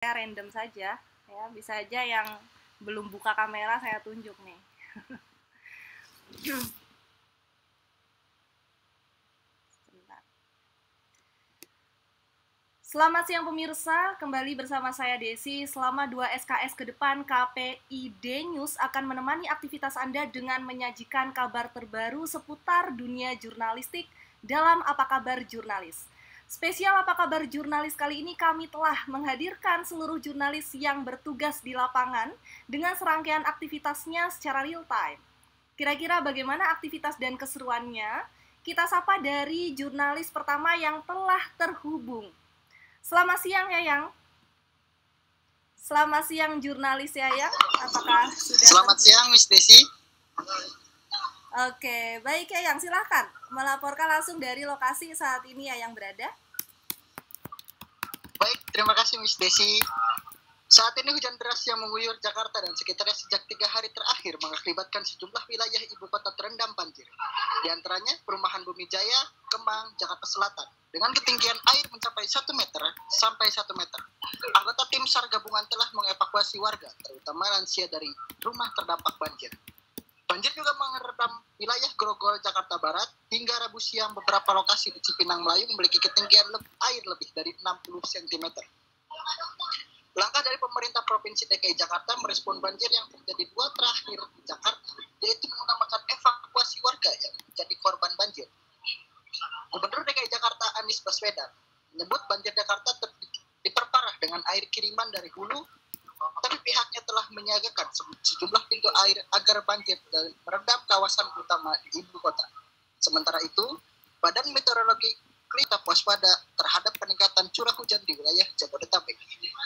Saya random saja, ya bisa aja yang belum buka kamera saya tunjuk nih. Selamat siang pemirsa, kembali bersama saya Desi. Selama 2 SKS ke depan, KPID News akan menemani aktivitas Anda dengan menyajikan kabar terbaru seputar dunia jurnalistik dalam Apa Kabar Jurnalis. Spesial Apa Kabar Jurnalis kali ini kami telah menghadirkan seluruh jurnalis yang bertugas di lapangan dengan serangkaian aktivitasnya secara real time. Kira-kira bagaimana aktivitas dan keseruannya? Kita sapa dari jurnalis pertama yang telah terhubung. Selamat siang Yayang. Selamat siang jurnalis Yayang. Apakah sudah Selamat siang Miss Desi. Oke, baik Yayang, silahkan melaporkan langsung dari lokasi saat ini Yayang berada. Baik, terima kasih Miss Desi. Saat ini hujan deras yang mengguyur Jakarta dan sekitarnya sejak 3 hari terakhir mengakibatkan sejumlah wilayah ibu kota terendam banjir. Di antaranya perumahan Bumi Jaya, Kemang, Jakarta Selatan, dengan ketinggian air mencapai 1 meter sampai 1 meter. Anggota tim SAR gabungan telah mengevakuasi warga, terutama lansia dari rumah terdampak banjir. Banjir juga menerendam wilayah Grogol, Jakarta Barat, hingga Rabu siang beberapa lokasi di Cipinang Melayu memiliki ketinggian air lebih dari 60 cm. Langkah dari pemerintah Provinsi DKI Jakarta merespon banjir yang terjadi 2 terakhir di Jakarta, yaitu mengutamakan evakuasi warga yang menjadi korban banjir. Gubernur DKI Jakarta Anies Baswedan menyebut banjir Jakarta diperparah dengan air kiriman dari hulu, tapi pihaknya telah menyiagakan sejumlah pintu air agar banjir merendam kawasan utama di ibu kota. Sementara itu, Badan Meteorologi tetap waspada terhadap peningkatan curah hujan di wilayah Jabodetabek.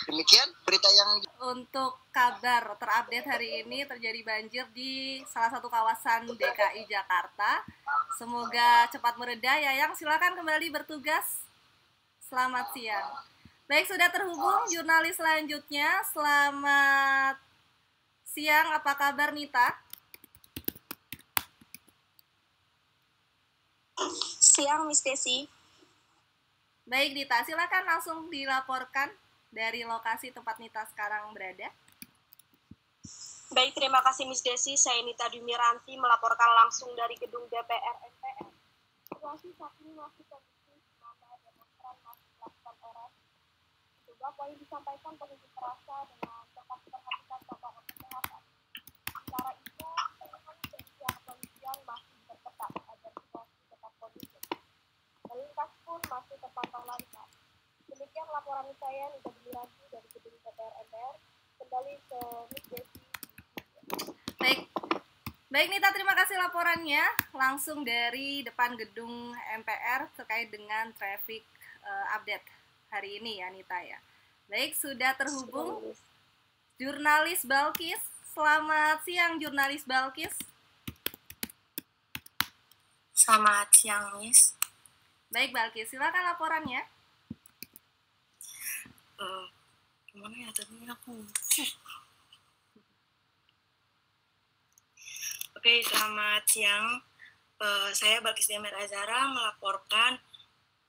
Demikian berita yang... Untuk kabar terupdate hari ini terjadi banjir di salah satu kawasan DKI Jakarta. Semoga cepat mereda. Yayang, silakan kembali bertugas. Selamat siang. Baik, sudah terhubung jurnalis selanjutnya. Selamat siang, apa kabar Nita? Siang Miss Desi. Baik Nita, silakan langsung dilaporkan dari lokasi tempat Nita sekarang berada. Baik, terima kasih Miss Desi. Saya Nita Dumiranti melaporkan langsung dari gedung DPR MPR. Situasi saat ini masih kondusif, maka demonstran masih melakukan orasi. Juga poin disampaikan pengunjuk rasa dengan tetap memperhatikan protokol kesehatan. Sementara itu, penanganan dari pihak kepolisian masih diperketat agar situasi tetap kondusif. Lalu lintas pun masih terpantau lancar. Demikian laporan saya Nita Dumiranti dari gedung DPR MPR. Kembali ke Miss Desi. Baik Nita, terima kasih laporannya langsung dari depan gedung MPR terkait dengan traffic update hari ini ya Nita ya. Baik, sudah terhubung jurnalis Balkis. Selamat siang jurnalis Balkis. Selamat siang Miss. Baik Balkis, silakan laporannya. Gimana ya tadi aku? Oke, selamat siang. Saya Balkis Demir Azara melaporkan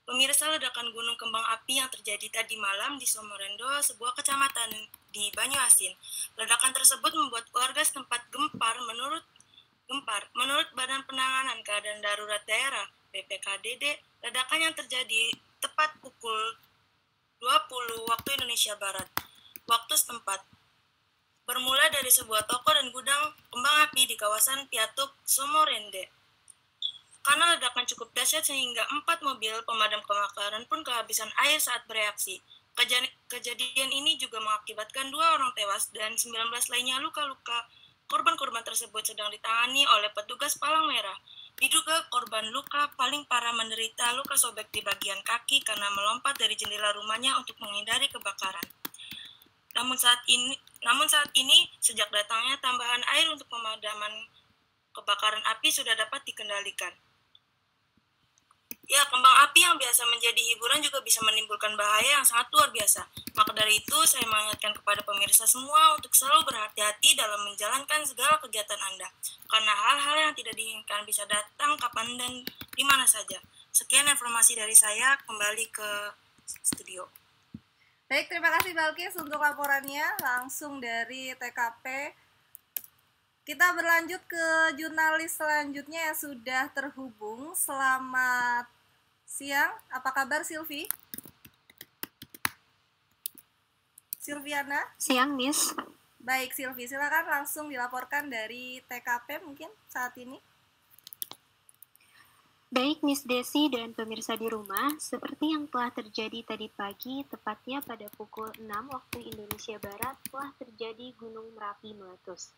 pemirsa ledakan gunung kembang api yang terjadi tadi malam di Somorendo, sebuah kecamatan di Banyuasin. Ledakan tersebut membuat warga setempat gempar. Menurut Badan Penanganan Keadaan Darurat Daerah BPKDD, ledakan yang terjadi tepat pukul 20 waktu Indonesia Barat, waktu setempat, bermula dari sebuah toko dan gudang kembang api di kawasan Piatuk, Somorende. Karena ledakan cukup dahsyat sehingga 4 mobil pemadam kebakaran pun kehabisan air saat bereaksi. Kejadian ini juga mengakibatkan 2 orang tewas dan 19 lainnya luka-luka. Korban-korban tersebut sedang ditangani oleh petugas Palang Merah. Diduga korban luka paling parah menderita luka sobek di bagian kaki karena melompat dari jendela rumahnya untuk menghindari kebakaran. Namun saat ini sejak datangnya tambahan air untuk pemadaman kebakaran api sudah dapat dikendalikan. Ya, kembang api yang biasa menjadi hiburan juga bisa menimbulkan bahaya yang sangat luar biasa. Maka dari itu, saya mengingatkan kepada pemirsa semua untuk selalu berhati-hati dalam menjalankan segala kegiatan Anda. Karena hal-hal yang tidak diinginkan bisa datang kapan dan di mana saja. Sekian informasi dari saya, kembali ke studio. Baik, terima kasih Balkis untuk laporannya langsung dari TKP. Kita berlanjut ke jurnalis selanjutnya yang sudah terhubung. Selamat siang, apa kabar Silvi? Silviana? Siang, Miss. Baik, Silvi, silakan langsung dilaporkan dari TKP mungkin saat ini. Baik, Miss Desi dan pemirsa di rumah, seperti yang telah terjadi tadi pagi, tepatnya pada pukul 6 waktu Indonesia Barat, telah terjadi Gunung Merapi meletus.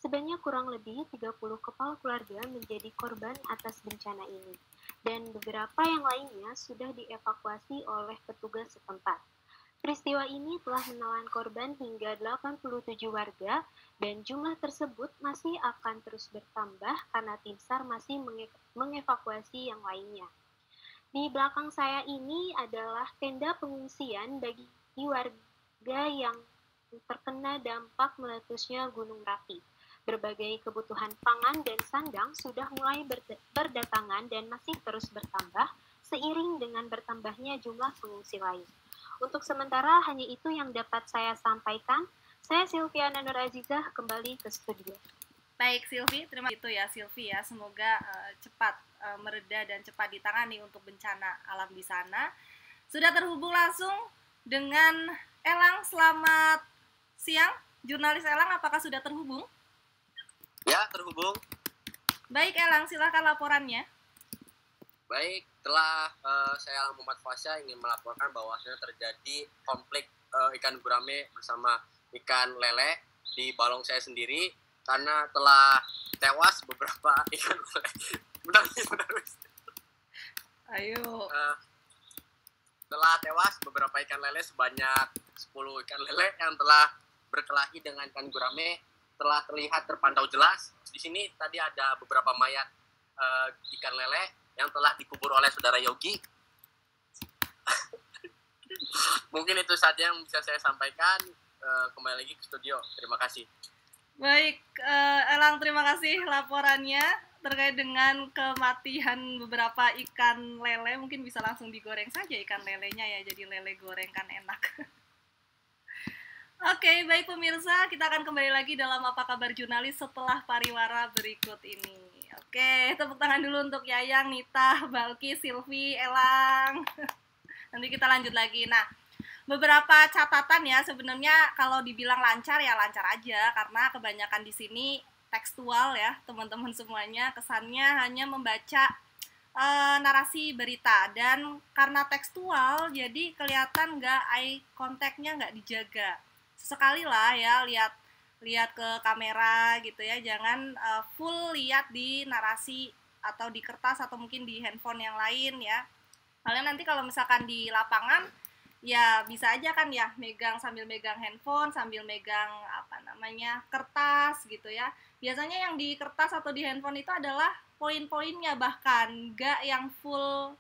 Sebanyak kurang lebih 30 kepala keluarga menjadi korban atas bencana ini, dan beberapa yang lainnya sudah dievakuasi oleh petugas setempat. Peristiwa ini telah menelan korban hingga 87 warga, dan jumlah tersebut masih akan terus bertambah karena tim SAR masih mengevakuasi yang lainnya. Di belakang saya ini adalah tenda pengungsian bagi warga yang terkena dampak meletusnya Gunung Merapi. Berbagai kebutuhan pangan dan sandang sudah mulai berdatangan dan masih terus bertambah seiring dengan bertambahnya jumlah pengungsi lain. Untuk sementara hanya itu yang dapat saya sampaikan. Saya Silviana Nur Azizah kembali ke studio. Baik Silvi, terima kasih itu ya Silvi ya. Semoga cepat mereda dan cepat ditangani untuk bencana alam di sana. Sudah terhubung langsung dengan Elang. Selamat siang, jurnalis Elang. Apakah sudah terhubung? Ya, terhubung. Baik Elang, silakan laporannya. Baik, telah saya Muhammad Fasya ingin melaporkan bahwasanya terjadi konflik ikan gurame bersama ikan lele di balong saya sendiri karena telah tewas beberapa ikan lele. Bentar. Ayo. Telah tewas beberapa ikan lele sebanyak 10 ikan lele yang telah berkelahi dengan ikan gurame telah terlihat terpantau jelas. Di sini tadi ada beberapa mayat ikan lele yang telah dikubur oleh saudara Yogi. Mungkin itu saja yang bisa saya sampaikan. Kembali lagi ke studio. Terima kasih. Baik, Elang, terima kasih laporannya terkait dengan kematian beberapa ikan lele. Mungkin bisa langsung digoreng saja ikan lelenya ya, jadi lele goreng kan enak. Oke, baik pemirsa, kita akan kembali lagi dalam Apa Kabar Jurnalis setelah pariwara berikut ini. Oke, tepuk tangan dulu untuk Yayang, Nita, Balki, Silvi, Elang. Nanti kita lanjut lagi. Nah, beberapa catatan ya, sebenarnya kalau dibilang lancar ya lancar aja, karena kebanyakan di sini tekstual ya, teman-teman semuanya. Kesannya hanya membaca narasi berita, dan karena tekstual, jadi kelihatan nggak eye contact-nya nggak dijaga. Sesekali lah ya, lihat ke kamera gitu ya, jangan full lihat di narasi atau di kertas atau mungkin di handphone yang lain ya. Kalian nanti kalau misalkan di lapangan ya bisa aja kan ya sambil megang handphone, sambil megang kertas gitu ya. Biasanya yang di kertas atau di handphone itu adalah poin-poinnya, bahkan nggak yang full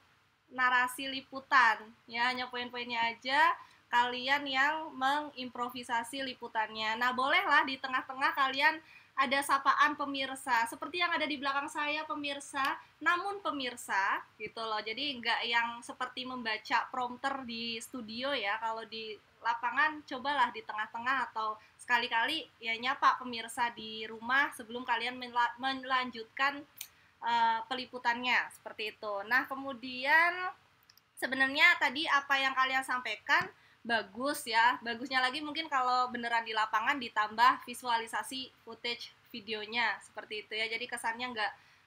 narasi liputan ya, hanya poin-poinnya aja. Kalian yang mengimprovisasi liputannya. Nah, bolehlah di tengah-tengah kalian ada sapaan pemirsa, seperti yang ada di belakang saya pemirsa, namun pemirsa gitu loh. Jadi nggak yang seperti membaca prompter di studio ya. Kalau di lapangan cobalah di tengah-tengah atau sekali-kali ya nyapa pemirsa di rumah sebelum kalian melanjutkan peliputannya, seperti itu. Nah, kemudian sebenarnya tadi apa yang kalian sampaikan bagus ya. Bagusnya lagi mungkin kalau beneran di lapangan ditambah visualisasi footage videonya seperti itu ya. Jadi kesannya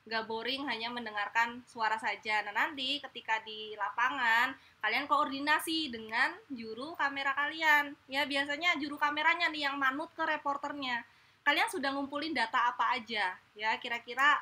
nggak boring hanya mendengarkan suara saja. Nah, nanti ketika di lapangan kalian koordinasi dengan juru kamera kalian. Ya, biasanya juru kameranya nih yang manut ke reporternya. Kalian sudah ngumpulin data apa aja ya, kira-kira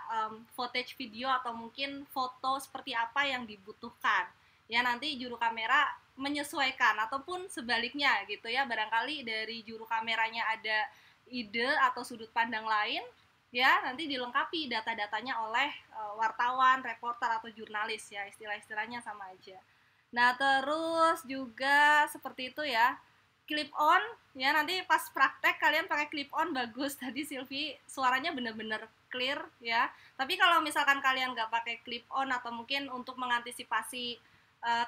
footage video atau mungkin foto seperti apa yang dibutuhkan. Ya, nanti juru kamera menyesuaikan ataupun sebaliknya gitu ya, barangkali dari juru kameranya ada ide atau sudut pandang lain ya, nanti dilengkapi data-datanya oleh wartawan, reporter atau jurnalis ya, istilah-istilahnya sama aja. Nah, terus juga seperti itu ya, clip on ya, nanti pas praktek kalian pakai clip on bagus. Tadi Silvi suaranya bener-bener clear ya, tapi kalau misalkan kalian nggak pakai clip on atau mungkin untuk mengantisipasi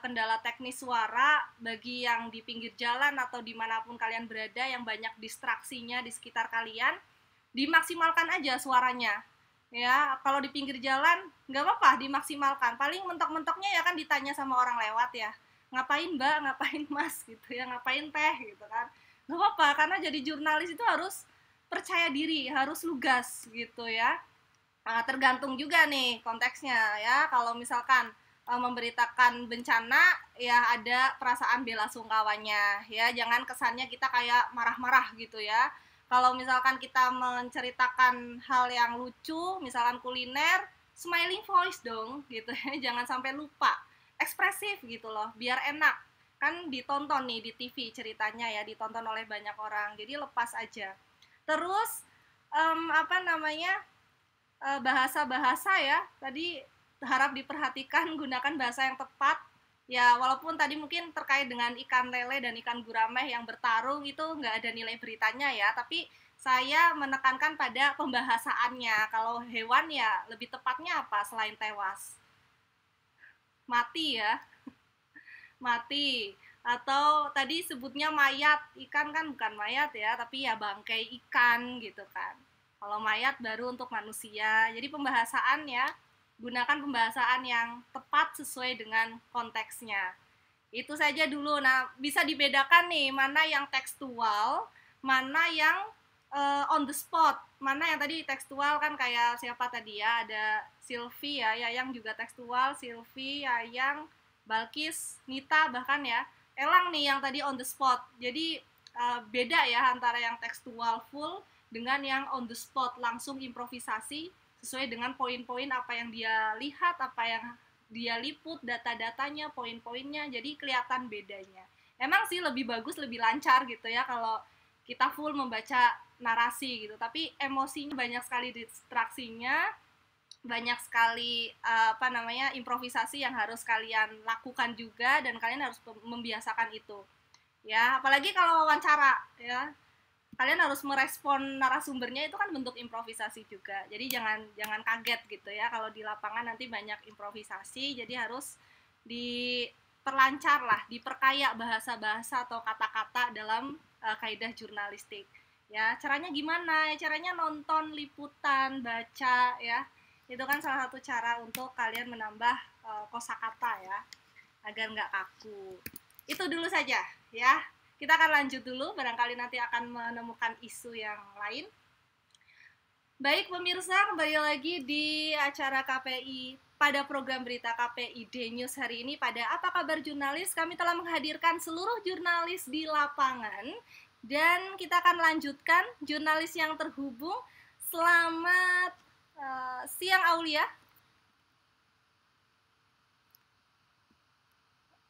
kendala teknis suara bagi yang di pinggir jalan atau dimanapun kalian berada yang banyak distraksinya di sekitar kalian, dimaksimalkan aja suaranya. Ya, kalau di pinggir jalan nggak apa-apa dimaksimalkan. Paling mentok-mentoknya ya kan ditanya sama orang lewat ya, ngapain mbak, ngapain mas gitu ya, ngapain teh gitu kan. Nggak apa-apa, karena jadi jurnalis itu harus percaya diri, harus lugas gitu ya. Tergantung juga nih konteksnya ya. Kalau misalkan memberitakan bencana ya ada perasaan bela sungkawanya ya, jangan kesannya kita kayak marah-marah gitu ya. Kalau misalkan kita menceritakan hal yang lucu, misalkan kuliner, smiling voice dong gitu ya, jangan sampai lupa, ekspresif gitu loh, biar enak. Kan ditonton nih di TV ceritanya ya, ditonton oleh banyak orang, jadi lepas aja. Terus bahasa-bahasa ya, tadi harap diperhatikan, gunakan bahasa yang tepat. Ya, walaupun tadi mungkin terkait dengan ikan lele dan ikan gurame yang bertarung itu nggak ada nilai beritanya ya, tapi saya menekankan pada pembahasaannya. Kalau hewan ya lebih tepatnya apa selain tewas? Mati ya, mati. Atau tadi sebutnya mayat, ikan kan bukan mayat ya, tapi ya bangkai ikan gitu kan. Kalau mayat baru untuk manusia. Jadi pembahasan ya, gunakan pembahasan yang tepat sesuai dengan konteksnya. Itu saja dulu. Nah, bisa dibedakan nih, mana yang tekstual, mana yang on the spot. Mana yang tadi tekstual kan kayak siapa tadi ya, ada Sylvie ya, Yayang juga tekstual, Sylvie, Yayang, Balkis, Nita bahkan ya. Elang nih yang tadi on the spot. Jadi beda ya antara yang tekstual full dengan yang on the spot, langsung improvisasi sesuai dengan poin-poin apa yang dia lihat, apa yang dia liput, data-datanya, poin-poinnya, jadi kelihatan bedanya. Emang sih lebih bagus, lebih lancar gitu ya kalau kita full membaca narasi gitu, tapi emosinya banyak sekali distraksinya, banyak sekali improvisasi yang harus kalian lakukan juga, dan kalian harus membiasakan itu. Ya, apalagi kalau wawancara ya. Kalian harus merespon narasumbernya, itu kan bentuk improvisasi juga. Jadi jangan kaget gitu ya kalau di lapangan nanti banyak improvisasi, jadi harus diperlancar lah, diperkaya bahasa-bahasa atau kata-kata dalam kaidah jurnalistik. Ya, caranya gimana? Caranya nonton liputan, baca ya. Itu kan salah satu cara untuk kalian menambah kosakata ya, agar nggak kaku. Itu dulu saja ya. Kita akan lanjut dulu, barangkali nanti akan menemukan isu yang lain. Baik pemirsa, kembali lagi di acara KPI pada program berita KPI D-News hari ini pada Apa Kabar Jurnalis. Kami telah menghadirkan seluruh jurnalis di lapangan dan kita akan lanjutkan jurnalis yang terhubung. Selamat siang Aulia.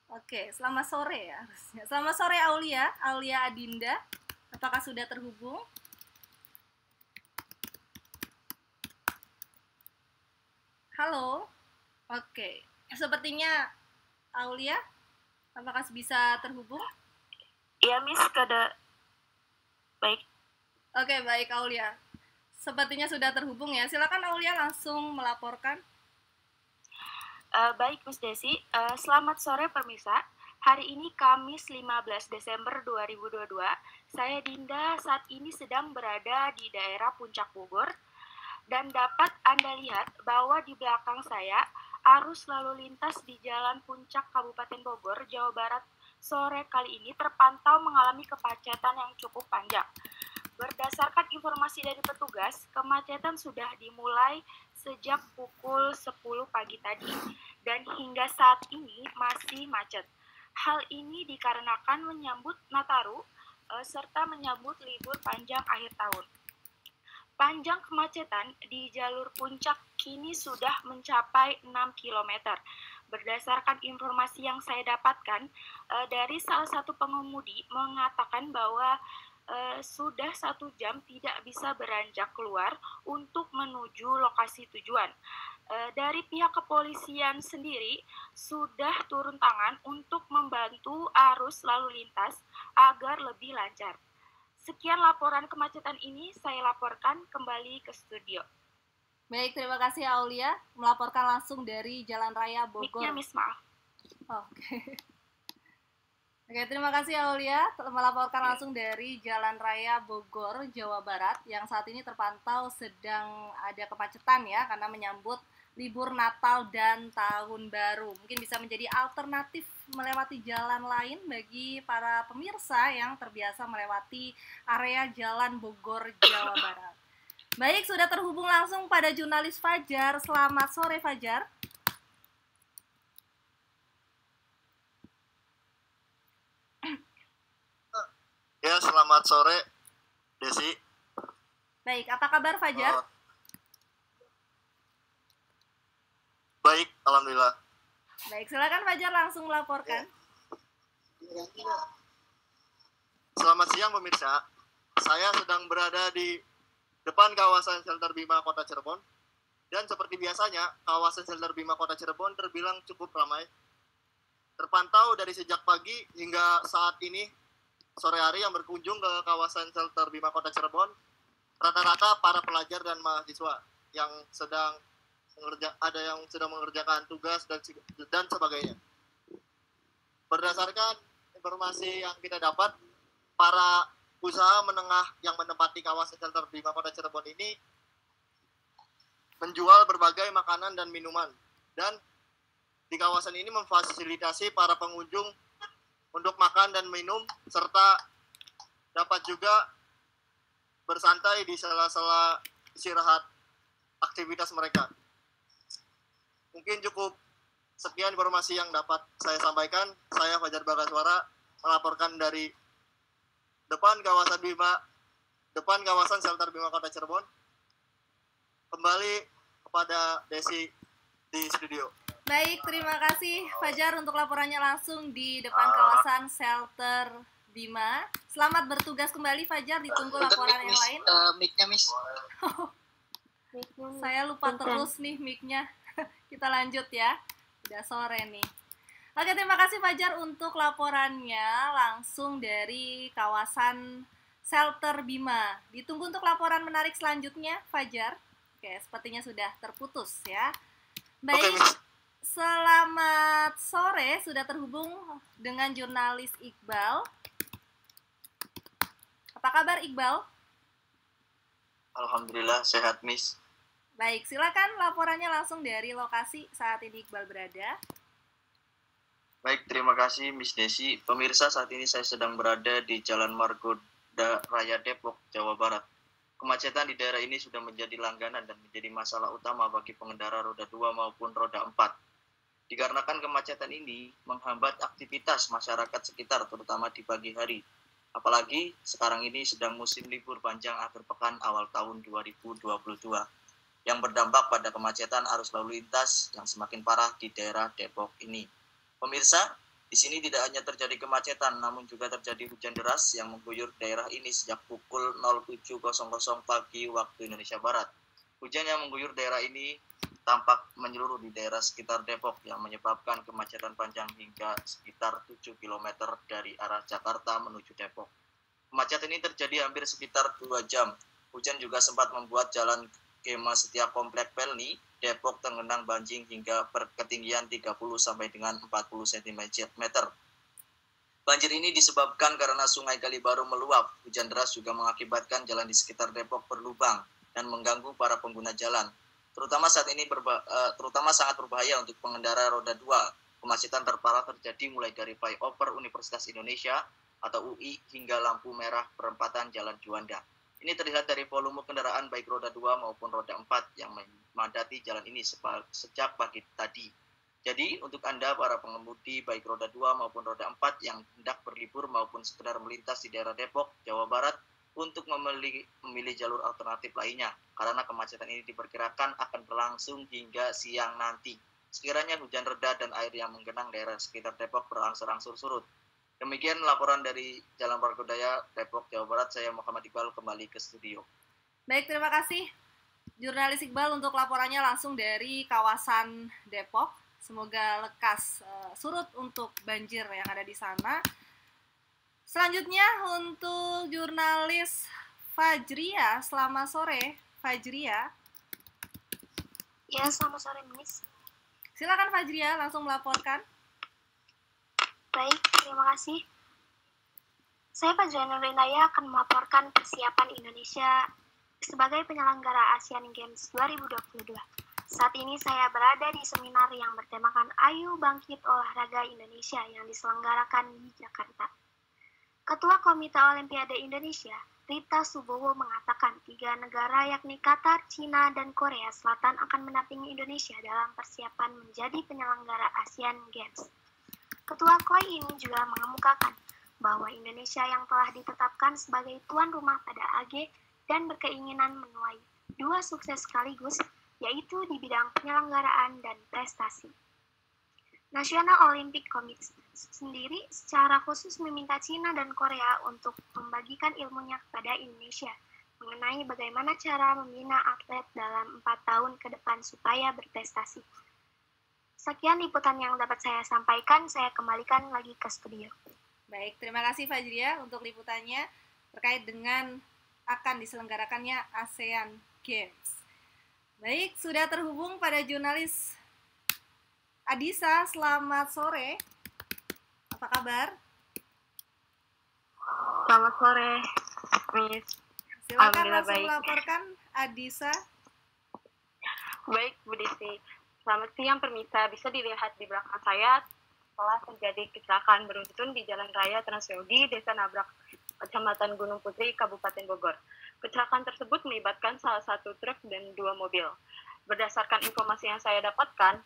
Oke, selamat sore ya harusnya. Selamat sore Aulia Adinda. Apakah sudah terhubung? Halo. Oke, sepertinya Aulia, apakah bisa terhubung? Iya, Miss, baik. Oke, baik Aulia. Sepertinya sudah terhubung ya. Silakan Aulia langsung melaporkan. Baik, Miss Desi. Selamat sore pemirsa. Hari ini Kamis 15 Desember 2022. Saya Dinda saat ini sedang berada di daerah Puncak Bogor. Dan dapat Anda lihat bahwa di belakang saya arus lalu lintas di Jalan Puncak Kabupaten Bogor, Jawa Barat sore kali ini terpantau mengalami kemacetan yang cukup panjang. Berdasarkan informasi dari petugas, kemacetan sudah dimulai sejak pukul 10 pagi tadi dan hingga saat ini masih macet. Hal ini dikarenakan menyambut Nataru serta menyambut libur panjang akhir tahun. Panjang kemacetan di jalur puncak kini sudah mencapai 6 km. Berdasarkan informasi yang saya dapatkan dari salah satu pengemudi mengatakan bahwa sudah 1 jam tidak bisa beranjak keluar untuk menuju lokasi tujuan. Dari pihak kepolisian sendiri sudah turun tangan untuk membantu arus lalu lintas agar lebih lancar. Sekian laporan kemacetan ini, saya laporkan kembali ke studio. Baik, terima kasih Aulia melaporkan langsung dari Jalan Raya Bogor. Miknya, Miss, maaf. Oke. Oke, terima kasih Aulia melaporkan langsung dari Jalan Raya Bogor, Jawa Barat yang saat ini terpantau sedang ada kemacetan ya karena menyambut libur Natal dan Tahun Baru. Mungkin bisa menjadi alternatif melewati jalan lain bagi para pemirsa yang terbiasa melewati area Jalan Bogor, Jawa Barat. Baik, sudah terhubung langsung pada jurnalis Fajar. Selamat sore Fajar. Ya, selamat sore, Desi. Baik, apa kabar Fajar? Baik, alhamdulillah. Baik, silakan Fajar langsung melaporkan. Selamat siang pemirsa. Saya sedang berada di depan kawasan Shelter Bima Kota Cirebon. Dan seperti biasanya, kawasan Shelter Bima Kota Cirebon terbilang cukup ramai. Terpantau dari sejak pagi hingga saat ini, sore hari yang berkunjung ke kawasan Shelter Bima Kota Cirebon, rata-rata para pelajar dan mahasiswa yang sedang mengerjakan tugas dan sebagainya. Berdasarkan informasi yang kita dapat, para usaha menengah yang menempati kawasan Shelter Bima Kota Cirebon ini menjual berbagai makanan dan minuman, dan di kawasan ini memfasilitasi para pengunjung untuk makan dan minum, serta dapat juga bersantai di sela-sela istirahat aktivitas mereka. Mungkin cukup sekian informasi yang dapat saya sampaikan. Saya Fajar Bagaswara melaporkan dari depan kawasan Shelter Bima Kota Cirebon. Kembali kepada Desi di studio. Baik, terima kasih Fajar untuk laporannya langsung di depan kawasan Shelter Bima. Selamat bertugas kembali Fajar, ditunggu laporan yang lain. Mic-nya, Miss. Saya lupa terus nih mic-nya. Kita lanjut ya, udah sore nih. Oke, terima kasih Fajar untuk laporannya langsung dari kawasan Shelter Bima. Ditunggu untuk laporan menarik selanjutnya Fajar. Oke, sepertinya sudah terputus ya. Baik. Selamat sore, sudah terhubung dengan jurnalis Iqbal. Apa kabar Iqbal? Alhamdulillah, sehat Miss. Baik, silakan laporannya langsung dari lokasi saat ini Iqbal berada. Baik, terima kasih Miss Desi. Pemirsa, saat ini saya sedang berada di Jalan Margonda Raya Depok, Jawa Barat. Kemacetan di daerah ini sudah menjadi langganan dan menjadi masalah utama bagi pengendara roda 2 maupun roda 4. Dikarenakan kemacetan ini menghambat aktivitas masyarakat sekitar, terutama di pagi hari. Apalagi sekarang ini sedang musim libur panjang akhir pekan awal tahun 2022, yang berdampak pada kemacetan arus lalu lintas yang semakin parah di daerah Depok ini. Pemirsa, di sini tidak hanya terjadi kemacetan, namun juga terjadi hujan deras yang mengguyur daerah ini sejak pukul 07.00 pagi waktu Indonesia Barat. Hujan yang mengguyur daerah ini tampak menyeluruh di daerah sekitar Depok yang menyebabkan kemacetan panjang hingga sekitar 7 km dari arah Jakarta menuju Depok. Kemacetan ini terjadi hampir sekitar 2 jam. Hujan juga sempat membuat jalan Kema Setia Komplek Pelni, Depok tergenang banjir hingga ketinggian 30 sampai dengan 40 cm. Banjir ini disebabkan karena Sungai Kalibaru meluap. Hujan deras juga mengakibatkan jalan di sekitar Depok berlubang dan mengganggu para pengguna jalan. Terutama saat ini sangat berbahaya untuk pengendara roda 2. Kemacetan terparah terjadi mulai dari flyover Universitas Indonesia atau UI hingga lampu merah perempatan Jalan Juanda. Ini terlihat dari volume kendaraan baik roda 2 maupun roda 4 yang memadati jalan ini sejak pagi tadi. Jadi untuk Anda para pengemudi baik roda 2 maupun roda 4 yang hendak berlibur maupun sekedar melintas di daerah Depok, Jawa Barat, untuk memilih jalur alternatif lainnya, karena kemacetan ini diperkirakan akan berlangsung hingga siang nanti. Sekiranya hujan reda dan air yang menggenang daerah sekitar Depok berangsur-angsur surut. Demikian laporan dari Jalan Margondaya, Depok, Jawa Barat. Saya Muhammad Iqbal kembali ke studio. Baik, terima kasih jurnalis Iqbal untuk laporannya langsung dari kawasan Depok. Semoga lekas surut untuk banjir yang ada di sana. Selanjutnya untuk jurnalis Fajria, selamat sore Fajria. Ya, selamat sore Miss. Silakan Fajria langsung melaporkan. Baik, terima kasih. Saya Fajriana Nurindaya akan melaporkan persiapan Indonesia sebagai penyelenggara Asian Games 2022. Saat ini saya berada di seminar yang bertemakan Ayo Bangkit Olahraga Indonesia yang diselenggarakan di Jakarta. Ketua Komite Olimpiade Indonesia, Rita Subowo mengatakan 3 negara yakni Qatar, Cina, dan Korea Selatan akan mendampingi Indonesia dalam persiapan menjadi penyelenggara Asian Games. Ketua KOI ini juga mengemukakan bahwa Indonesia yang telah ditetapkan sebagai tuan rumah pada AG dan berkeinginan menuai 2 sukses sekaligus, yaitu di bidang penyelenggaraan dan prestasi. National Olympic Committee sendiri secara khusus meminta Cina dan Korea untuk membagikan ilmunya kepada Indonesia mengenai bagaimana cara membina atlet dalam 4 tahun ke depan supaya berprestasi. Sekian liputan yang dapat saya sampaikan, saya kembalikan lagi ke studio. Baik, terima kasih Fajria untuk liputannya terkait dengan akan diselenggarakannya ASEAN Games. Baik, sudah terhubung pada jurnalis Adisa, selamat sore. Apa kabar? Selamat sore, Miss. Silakan langsung melaporkan Adisa. Baik, Bu Desi. Selamat siang, pemirsa. Bisa dilihat di belakang saya telah terjadi kecelakaan beruntun di Jalan Raya Transyogi, Desa Nabrak, Kecamatan Gunung Putri, Kabupaten Bogor. Kecelakaan tersebut melibatkan salah satu truk dan 2 mobil. Berdasarkan informasi yang saya dapatkan,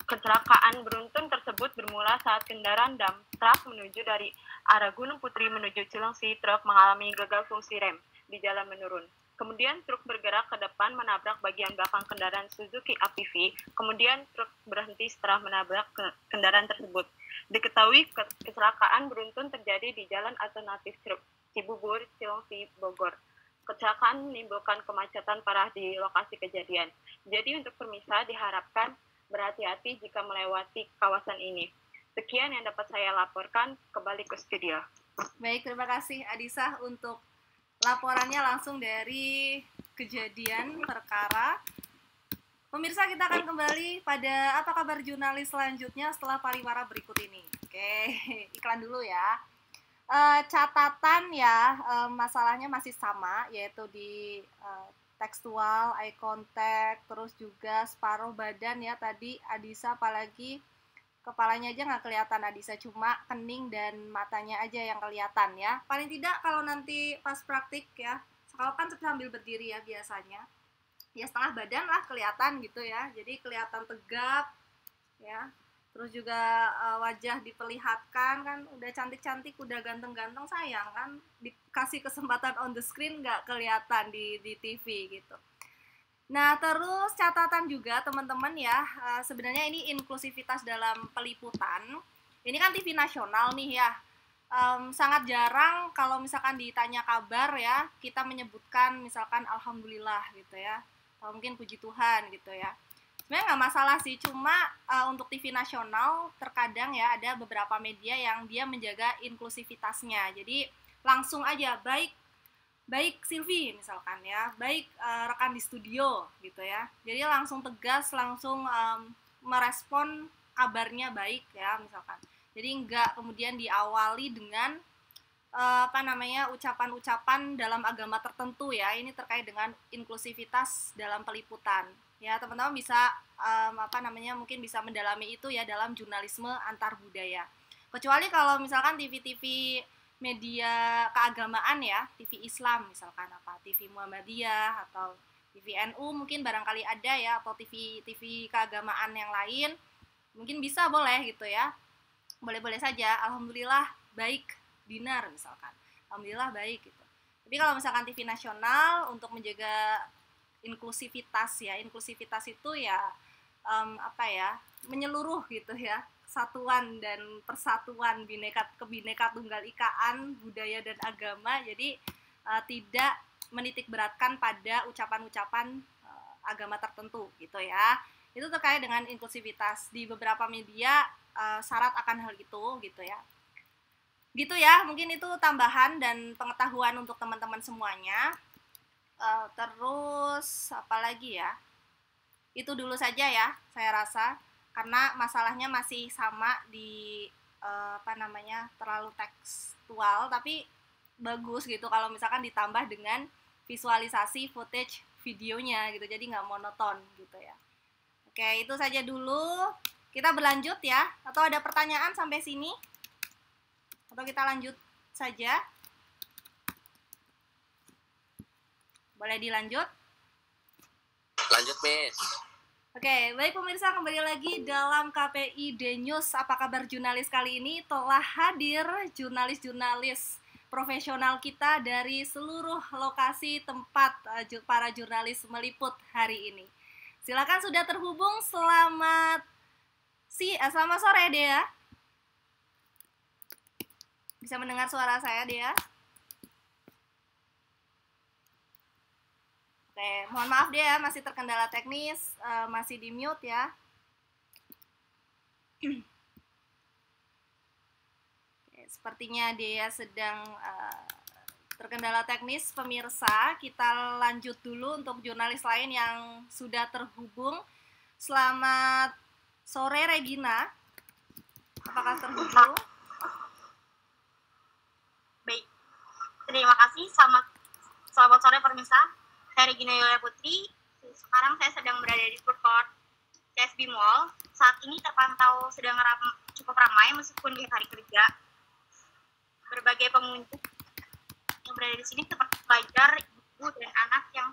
kecelakaan beruntun tersebut bermula saat kendaraan dump truck menuju dari arah Gunung Putri menuju Cilengsi. Truk mengalami gagal fungsi rem di jalan menurun. Kemudian truk bergerak ke depan menabrak bagian belakang kendaraan Suzuki APV. Kemudian truk berhenti setelah menabrak kendaraan tersebut. Diketahui kecelakaan beruntun terjadi di jalan alternatif Cibubur, Cilengsi, Bogor. Kecelakaan menimbulkan kemacetan parah di lokasi kejadian. Jadi untuk pemirsa diharapkan berhati-hati jika melewati kawasan ini. Sekian yang dapat saya laporkan, kembali ke studio. Baik, terima kasih Adisa untuk laporannya langsung dari kejadian perkara. Pemirsa, kita akan kembali pada apa kabar jurnalis selanjutnya setelah pariwara berikut ini. Oke, iklan dulu ya. Catatan ya, masalahnya masih sama, yaitu di tekstual, eye contact, terus juga separuh badan ya tadi Adisa, apalagi kepalanya aja nggak kelihatan Adisa, cuma kening dan matanya aja yang kelihatan ya. Paling tidak kalau nanti pas praktik ya, kalau kan sambil berdiri ya biasanya, ya setengah badan lah kelihatan gitu ya, jadi kelihatan tegap ya. Terus juga wajah diperlihatkan kan, udah cantik-cantik, udah ganteng-ganteng, sayang kan dikasih kesempatan on the screen nggak kelihatan di TV gitu. Nah, terus catatan juga teman-teman ya, sebenarnya ini inklusivitas dalam peliputan. Ini kan TV nasional nih ya, sangat jarang kalau misalkan ditanya kabar ya, kita menyebutkan misalkan Alhamdulillah gitu ya, atau mungkin puji Tuhan gitu ya. Sebenarnya nggak masalah sih, cuma untuk TV nasional terkadang ya ada beberapa media yang dia menjaga inklusivitasnya. Jadi langsung aja, baik Silvi misalkan ya, baik rekan di studio gitu ya. Jadi langsung tegas, langsung merespon kabarnya baik ya misalkan. Jadi enggak kemudian diawali dengan ucapan-ucapan dalam agama tertentu ya. Ini terkait dengan inklusivitas dalam peliputan. Ya, teman-teman bisa mungkin bisa mendalami itu ya dalam jurnalisme antar budaya. Kecuali kalau misalkan TV-TV media keagamaan ya, TV Islam misalkan TV Muhammadiyah atau TV NU mungkin barangkali ada ya, atau TV keagamaan yang lain mungkin bisa, boleh gitu ya, boleh-boleh saja. Alhamdulillah baik Dinar misalkan, alhamdulillah baik gitu. Tapi kalau misalkan TV nasional untuk menjaga inklusivitas ya, inklusivitas itu ya menyeluruh gitu ya, kesatuan dan persatuan, kebineka tunggal ikaan budaya dan agama. Jadi tidak menitik beratkan pada ucapan-ucapan agama tertentu gitu ya. Itu terkait dengan inklusivitas. Di beberapa media syarat akan hal itu gitu ya. Gitu ya, mungkin itu tambahan dan pengetahuan untuk teman-teman semuanya. Terus apa lagi ya? Itu dulu saja ya, saya rasa, karena masalahnya masih sama di terlalu tekstual, tapi bagus gitu kalau misalkan ditambah dengan visualisasi footage videonya gitu, jadi nggak monoton gitu ya. Oke, itu saja dulu. Kita berlanjut ya, atau ada pertanyaan sampai sini? Atau kita lanjut saja? Boleh dilanjut? Lanjut, Miss. Oke, baik pemirsa, kembali lagi dalam KPI News. Apa kabar jurnalis kali ini? Telah hadir jurnalis-jurnalis profesional kita dari seluruh lokasi tempat para jurnalis meliput hari ini. Silakan sudah terhubung. Selamat sore, Dea. Bisa mendengar suara saya, Dea? Oke, mohon maaf Dea, masih terkendala teknis, masih di mute ya. Oke, sepertinya Dea sedang terkendala teknis, pemirsa. Kita lanjut dulu untuk jurnalis lain yang sudah terhubung. Selamat sore, Regina. Apakah terhubung? Baik, terima kasih. Selamat sore, pemirsa. Saya Regina Yulia Putri. Sekarang saya sedang berada di food court CSB Mall. Saat ini terpantau sedang cukup ramai meskipun di hari kerja. Berbagai pengunjung yang berada di sini seperti pelajar, ibu dan anak yang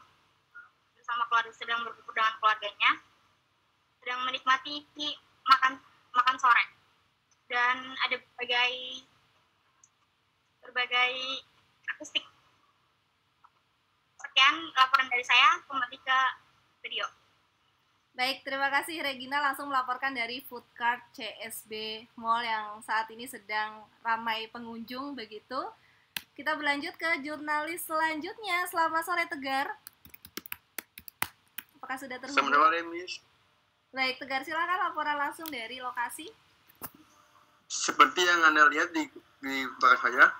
bersama keluarga sedang berkumpul dengan keluarganya, sedang menikmati makan sore. Dan ada berbagai akustik. Sekian laporan dari saya, kembali ke video. Baik, terima kasih Regina langsung melaporkan dari food court CSB Mall yang saat ini sedang ramai pengunjung begitu. Kita berlanjut ke jurnalis selanjutnya. Selamat sore, Tegar. Apakah sudah terhubung? Selamat sore, Miss. Baik, Tegar, silakan laporan langsung dari lokasi. Seperti yang Anda lihat di belakang saya,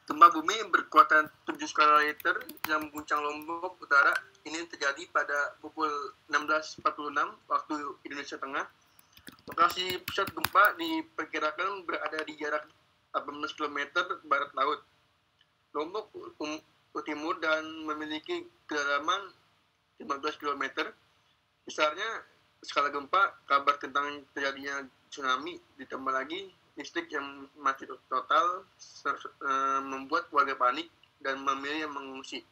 gempa bumi berkekuatan 7 skala Richter yang mengguncang Lombok Utara ini terjadi pada pukul 16.46 waktu Indonesia Tengah. Lokasi pusat gempa diperkirakan berada di jarak 18 km barat laut Lombok Timur dan memiliki kedalaman 15 km. Besarnya skala gempa, kabar tentang terjadinya tsunami, ditambah lagi listrik yang mati total membuat warga panik dan memilih mengungsi.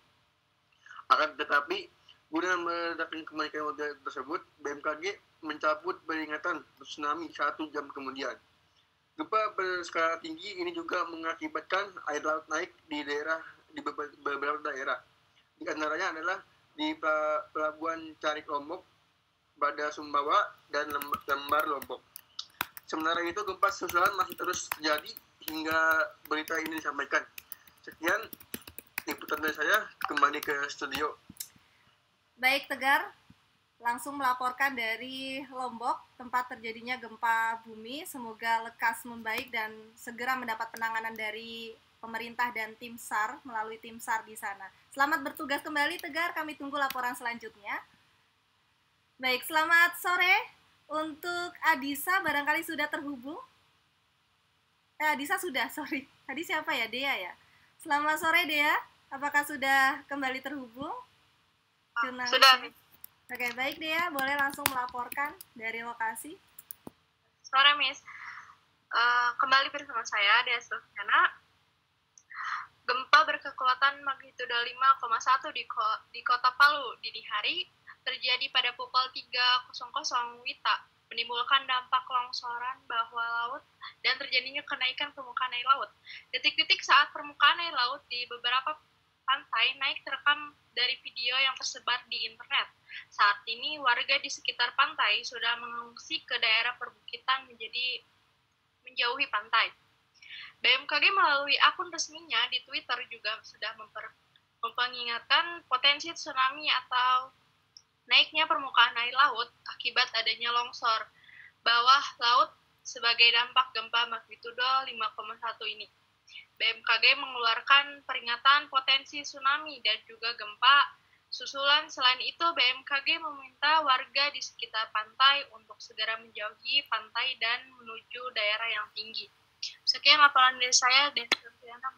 Akan tetapi, guna meredakan kepanikan warga tersebut, BMKG mencabut peringatan tsunami 1 jam kemudian. Gempa berskala tinggi ini juga mengakibatkan air laut naik di beberapa daerah. Di antaranya adalah di Pelabuhan Carik Lombok, Bada Sumbawa, dan Lembar Lombok. Sementara itu, gempa susulan masih terus terjadi hingga berita ini disampaikan. Sekian liputan dari saya, kembali ke studio. Baik, Tegar, langsung melaporkan dari Lombok, tempat terjadinya gempa bumi. Semoga lekas membaik dan segera mendapat penanganan dari pemerintah dan tim SAR melalui tim SAR di sana. Selamat bertugas kembali, Tegar. Kami tunggu laporan selanjutnya. Baik, selamat sore. Untuk Adisa, barangkali sudah terhubung? Adisa sudah, sorry. Tadi siapa ya? Dea ya? Selamat sore, Dea. Apakah sudah kembali terhubung? Sudah. Oke, baik Dea. Boleh langsung melaporkan dari lokasi. Sore, Miss. Kembali bersama saya, Dea Sulfiana. Gempa berkekuatan magnitudo 5,1 di kota Palu dini hari terjadi pada pukul 3.00 WITA, menimbulkan dampak longsoran bawah laut dan terjadinya kenaikan permukaan air laut. Detik-detik saat permukaan air laut di beberapa pantai naik terekam dari video yang tersebar di internet. Saat ini warga di sekitar pantai sudah mengungsi ke daerah perbukitan menjauhi pantai. BMKG melalui akun resminya di Twitter juga sudah memperingatkan potensi tsunami atau naiknya permukaan air laut akibat adanya longsor bawah laut sebagai dampak gempa magnitudo 5,1 ini. BMKG mengeluarkan peringatan potensi tsunami dan juga gempa susulan. Selain itu, BMKG meminta warga di sekitar pantai untuk segera menjauhi pantai dan menuju daerah yang tinggi. Sekian laporan dari saya, Desi Surtiana.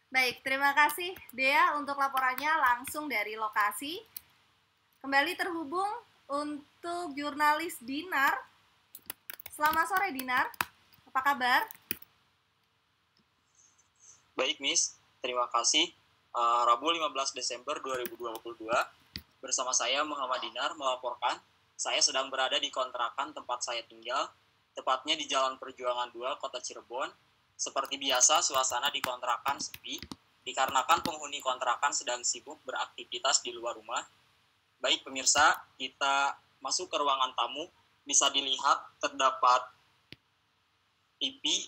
Baik, terima kasih Dea untuk laporannya langsung dari lokasi. Kembali terhubung untuk jurnalis Dinar. Selamat sore Dinar, apa kabar? Baik Miss, terima kasih. Rabu 15 Desember 2022, bersama saya Muhammad Dinar melaporkan saya sedang berada di kontrakan tempat saya tinggal, tepatnya di Jalan Perjuangan 2, Kota Cirebon. Seperti biasa, suasana di kontrakan sepi, dikarenakan penghuni kontrakan sedang sibuk beraktivitas di luar rumah. Baik pemirsa, kita masuk ke ruangan tamu. Bisa dilihat terdapat TV,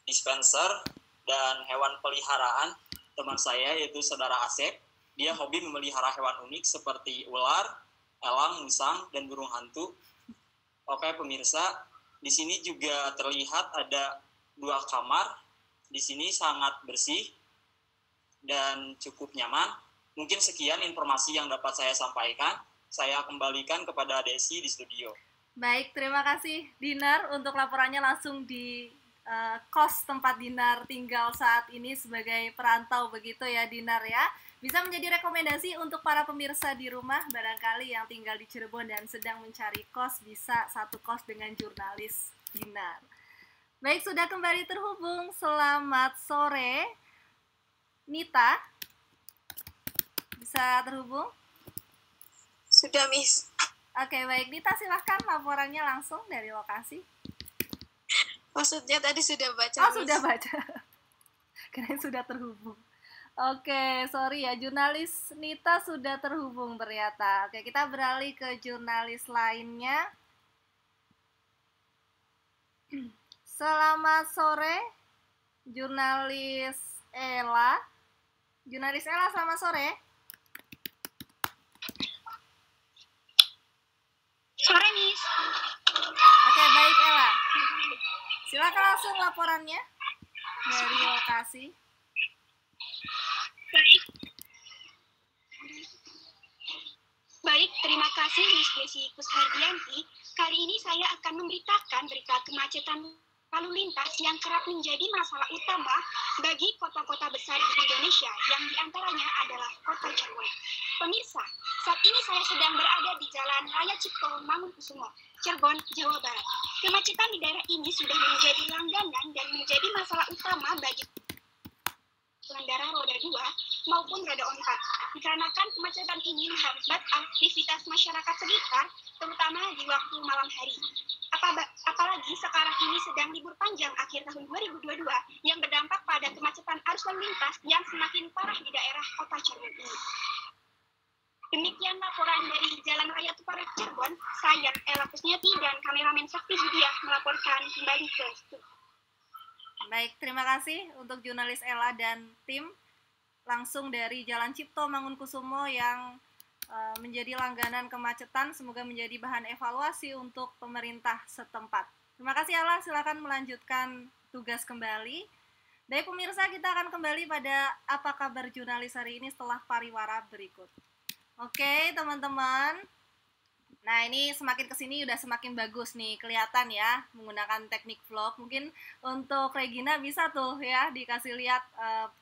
dispenser, dan hewan peliharaan teman saya, yaitu saudara Asep. Dia hobi memelihara hewan unik seperti ular, elang, musang, dan burung hantu. Oke pemirsa, di sini juga terlihat ada 2 kamar. Di sini sangat bersih dan cukup nyaman. Mungkin sekian informasi yang dapat saya sampaikan. Saya kembalikan kepada Desi di studio. Baik, terima kasih Dinar untuk laporannya langsung di kos tempat Dinar tinggal saat ini sebagai perantau begitu ya Dinar ya. Bisa menjadi rekomendasi untuk para pemirsa di rumah barangkali yang tinggal di Cirebon dan sedang mencari kos, bisa satu kos dengan jurnalis Dinar. Baik, sudah kembali terhubung. Selamat sore Nita. Bisa terhubung? Sudah, Miss. Oke, baik. Nita, silahkan laporannya langsung dari lokasi. Maksudnya tadi sudah baca, Oh, Miss. sudah baca. Kirain sudah terhubung. Oke, sorry ya. Jurnalis Nita sudah terhubung ternyata. Oke, kita beralih ke jurnalis lainnya. Selamat sore, jurnalis Ella. Jurnalis Ella, selamat sore. Sore, Miss. Oke, baik Ella. Silakan langsung laporannya dari lokasi. Baik, terima kasih Miss Desi Kushardianti. Kali ini saya akan memberitakan berita kemacetan lalu lintas yang kerap menjadi masalah utama bagi kota-kota besar di Indonesia, yang diantaranya adalah Kota Cirebon. Pemirsa, saat ini saya sedang berada di Jalan Raya Cipto Mangunkusumo, Cirebon, Jawa Barat. Kemacetan di daerah ini sudah menjadi langganan dan menjadi masalah utama bagi pengendara roda 2 maupun roda 4. Dikarenakan kemacetan ini menghambat aktivitas masyarakat sekitar, terutama di waktu malam hari. Apalagi sekarang ini sedang libur panjang akhir tahun 2022 yang berdampak pada kemacetan arus lalu lintas yang semakin parah di daerah Kota Cirebon ini. Demikian laporan dari Jalan Raya Tuparak Cirebon. Saya Ella Kusniati dan kameramen Sakti Budiah melaporkan kembali ke studio. Baik, terima kasih untuk jurnalis Ella dan tim langsung dari Jalan Cipto Mangunkusumo yang menjadi langganan kemacetan. Semoga menjadi bahan evaluasi untuk pemerintah setempat. Terima kasih Ella, silakan melanjutkan tugas kembali. Baik pemirsa, kita akan kembali pada apa kabar jurnalis hari ini setelah pariwara berikut. Oke teman-teman, nah ini semakin kesini udah semakin bagus nih, kelihatan ya menggunakan teknik vlog. Mungkin untuk Regina bisa tuh ya dikasih lihat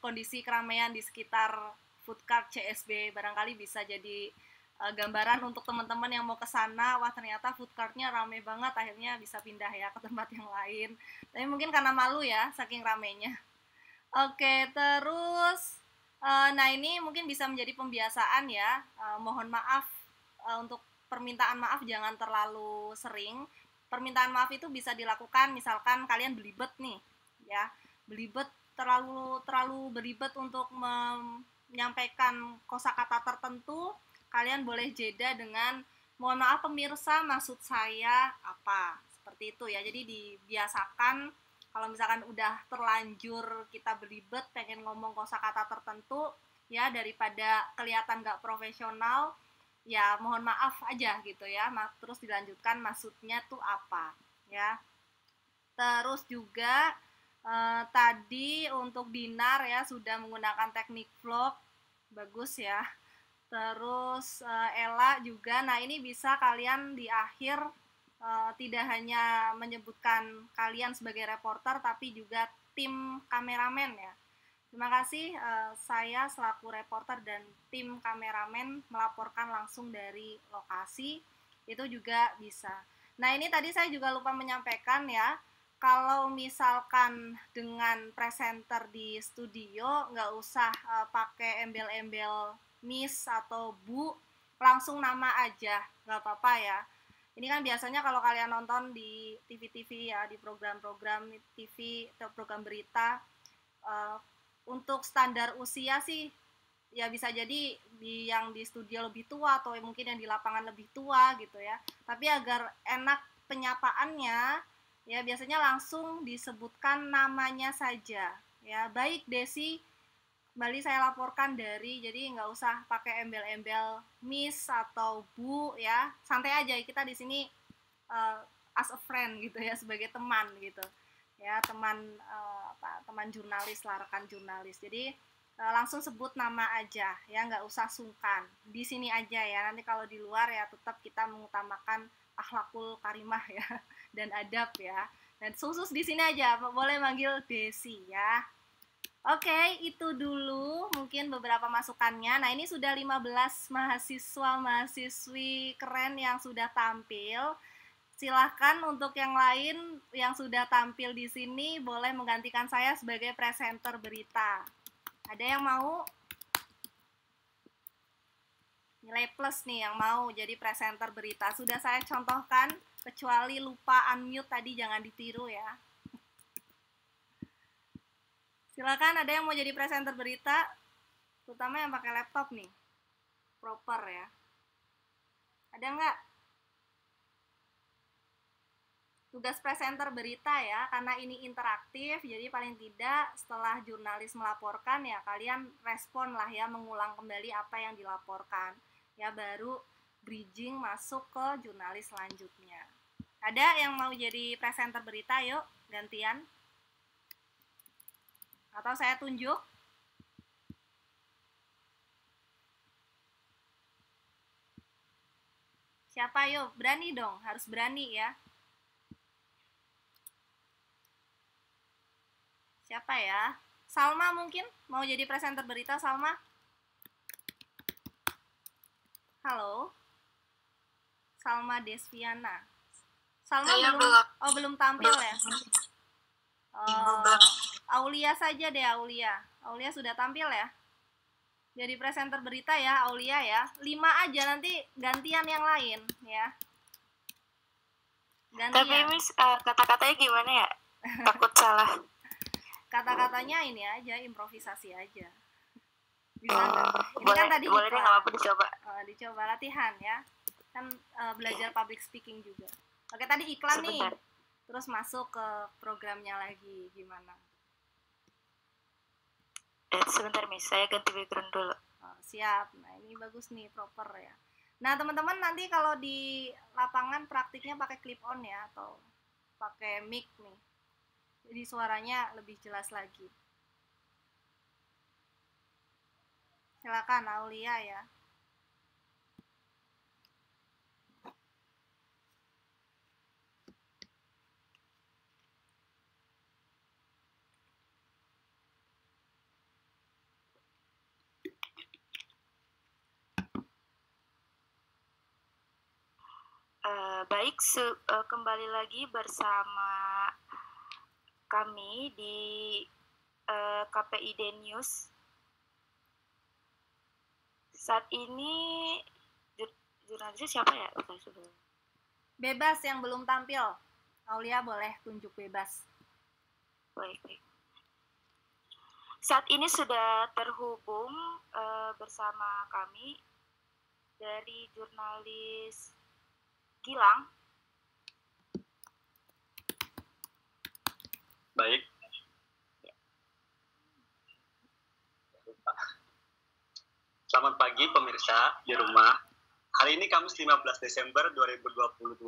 kondisi keramaian di sekitar food cart CSB, barangkali bisa jadi gambaran untuk teman-teman yang mau ke sana. Wah ternyata food cart-nya rame banget, akhirnya bisa pindah ya ke tempat yang lain. Tapi mungkin karena malu ya saking ramenya. Oke, terus nah ini mungkin bisa menjadi pembiasaan ya. Mohon maaf untuk permintaan maaf jangan terlalu sering. Permintaan maaf itu bisa dilakukan misalkan kalian belibet nih ya. Belibet terlalu belibet untuk menyampaikan kosakata tertentu, kalian boleh jeda dengan mohon maaf pemirsa, maksud saya apa. Seperti itu ya. Jadi dibiasakan kalau misalkan udah terlanjur kita belibet pengen ngomong kosakata tertentu ya, daripada kelihatan gak profesional, ya mohon maaf aja gitu ya, terus dilanjutkan maksudnya tuh apa ya. Terus juga tadi untuk Dinar ya sudah menggunakan teknik vlog, bagus ya. Terus Ella juga, nah ini bisa kalian di akhir tidak hanya menyebutkan kalian sebagai reporter, tapi juga tim kameramen ya. Terima kasih, saya selaku reporter dan tim kameramen melaporkan langsung dari lokasi, itu juga bisa. Nah ini tadi saya juga lupa menyampaikan ya, kalau misalkan dengan presenter di studio, nggak usah pakai embel-embel Miss atau Bu, langsung nama aja, nggak apa-apa ya. Ini kan biasanya kalau kalian nonton di TV-TV ya, di program-program TV atau program berita, untuk standar usia sih ya bisa jadi yang di studio lebih tua atau mungkin yang di lapangan lebih tua gitu ya. Tapi agar enak penyapaannya ya biasanya langsung disebutkan namanya saja ya. Baik Desi, kembali saya laporkan dari, jadi nggak usah pakai embel-embel Miss atau Bu ya, santai aja, kita di sini as a friend gitu ya, sebagai teman gitu ya, teman jurnalis lah, rekan jurnalis. Jadi langsung sebut nama aja ya, nggak usah sungkan, di sini aja ya. Nanti kalau di luar ya tetap kita mengutamakan akhlakul karimah ya dan adab ya, dan khusus di sini aja boleh manggil Desi ya. Oke, itu dulu mungkin beberapa masukannya. Nah, ini sudah 15 mahasiswa-mahasiswi keren yang sudah tampil. Silahkan untuk yang lain yang sudah tampil di sini boleh menggantikan saya sebagai presenter berita. Ada yang mau? Nilai plus nih yang mau jadi presenter berita. Sudah saya contohkan, kecuali lupa unmute tadi, jangan ditiru ya. Silakan, ada yang mau jadi presenter berita, terutama yang pakai laptop nih, proper ya. Ada nggak? Tugas presenter berita ya, karena ini interaktif, jadi paling tidak setelah jurnalis melaporkan ya kalian respon lah ya, mengulang kembali apa yang dilaporkan. Ya baru bridging masuk ke jurnalis selanjutnya. Ada yang mau jadi presenter berita? Yuk, gantian. Atau saya tunjuk? Siapa yuk? Berani dong, harus berani ya. Siapa ya? Salma mungkin? Mau jadi presenter berita, Salma? Halo? Salma Desviana. Salma belum tampil ya? Oh, Aulia saja deh, Aulia. Aulia sudah tampil ya? Jadi presenter berita ya, Aulia ya. 5 aja, nanti gantian yang lain ya. Gantian. Tapi Miss, kata-katanya gimana ya? Takut salah. Kata-katanya ini aja, improvisasi aja. Bisa nggak? Ini Boleh, kan tadi boleh deh, nggak apa-apa dicoba. Dicoba latihan ya. Kan belajar public speaking juga. Oke, tadi iklan Sebentar. nih. Terus masuk ke programnya lagi, gimana? Sebentar Miss, saya ganti background dulu. Oh, siap, nah ini bagus nih, proper ya. Nah teman-teman nanti kalau di lapangan praktiknya pakai clip on ya, atau pakai mic nih. Jadi suaranya lebih jelas lagi. Silakan Aulia ya. Baik, kembali lagi bersama kami di KPID News. Saat ini jurnalisnya siapa ya? Bebas yang belum tampil. Aulia boleh tunjuk bebas. Baik. Saat ini sudah terhubung bersama kami dari jurnalis Gilang. Baik. Selamat pagi pemirsa di rumah. Hari ini Kamis 15 Desember 2022.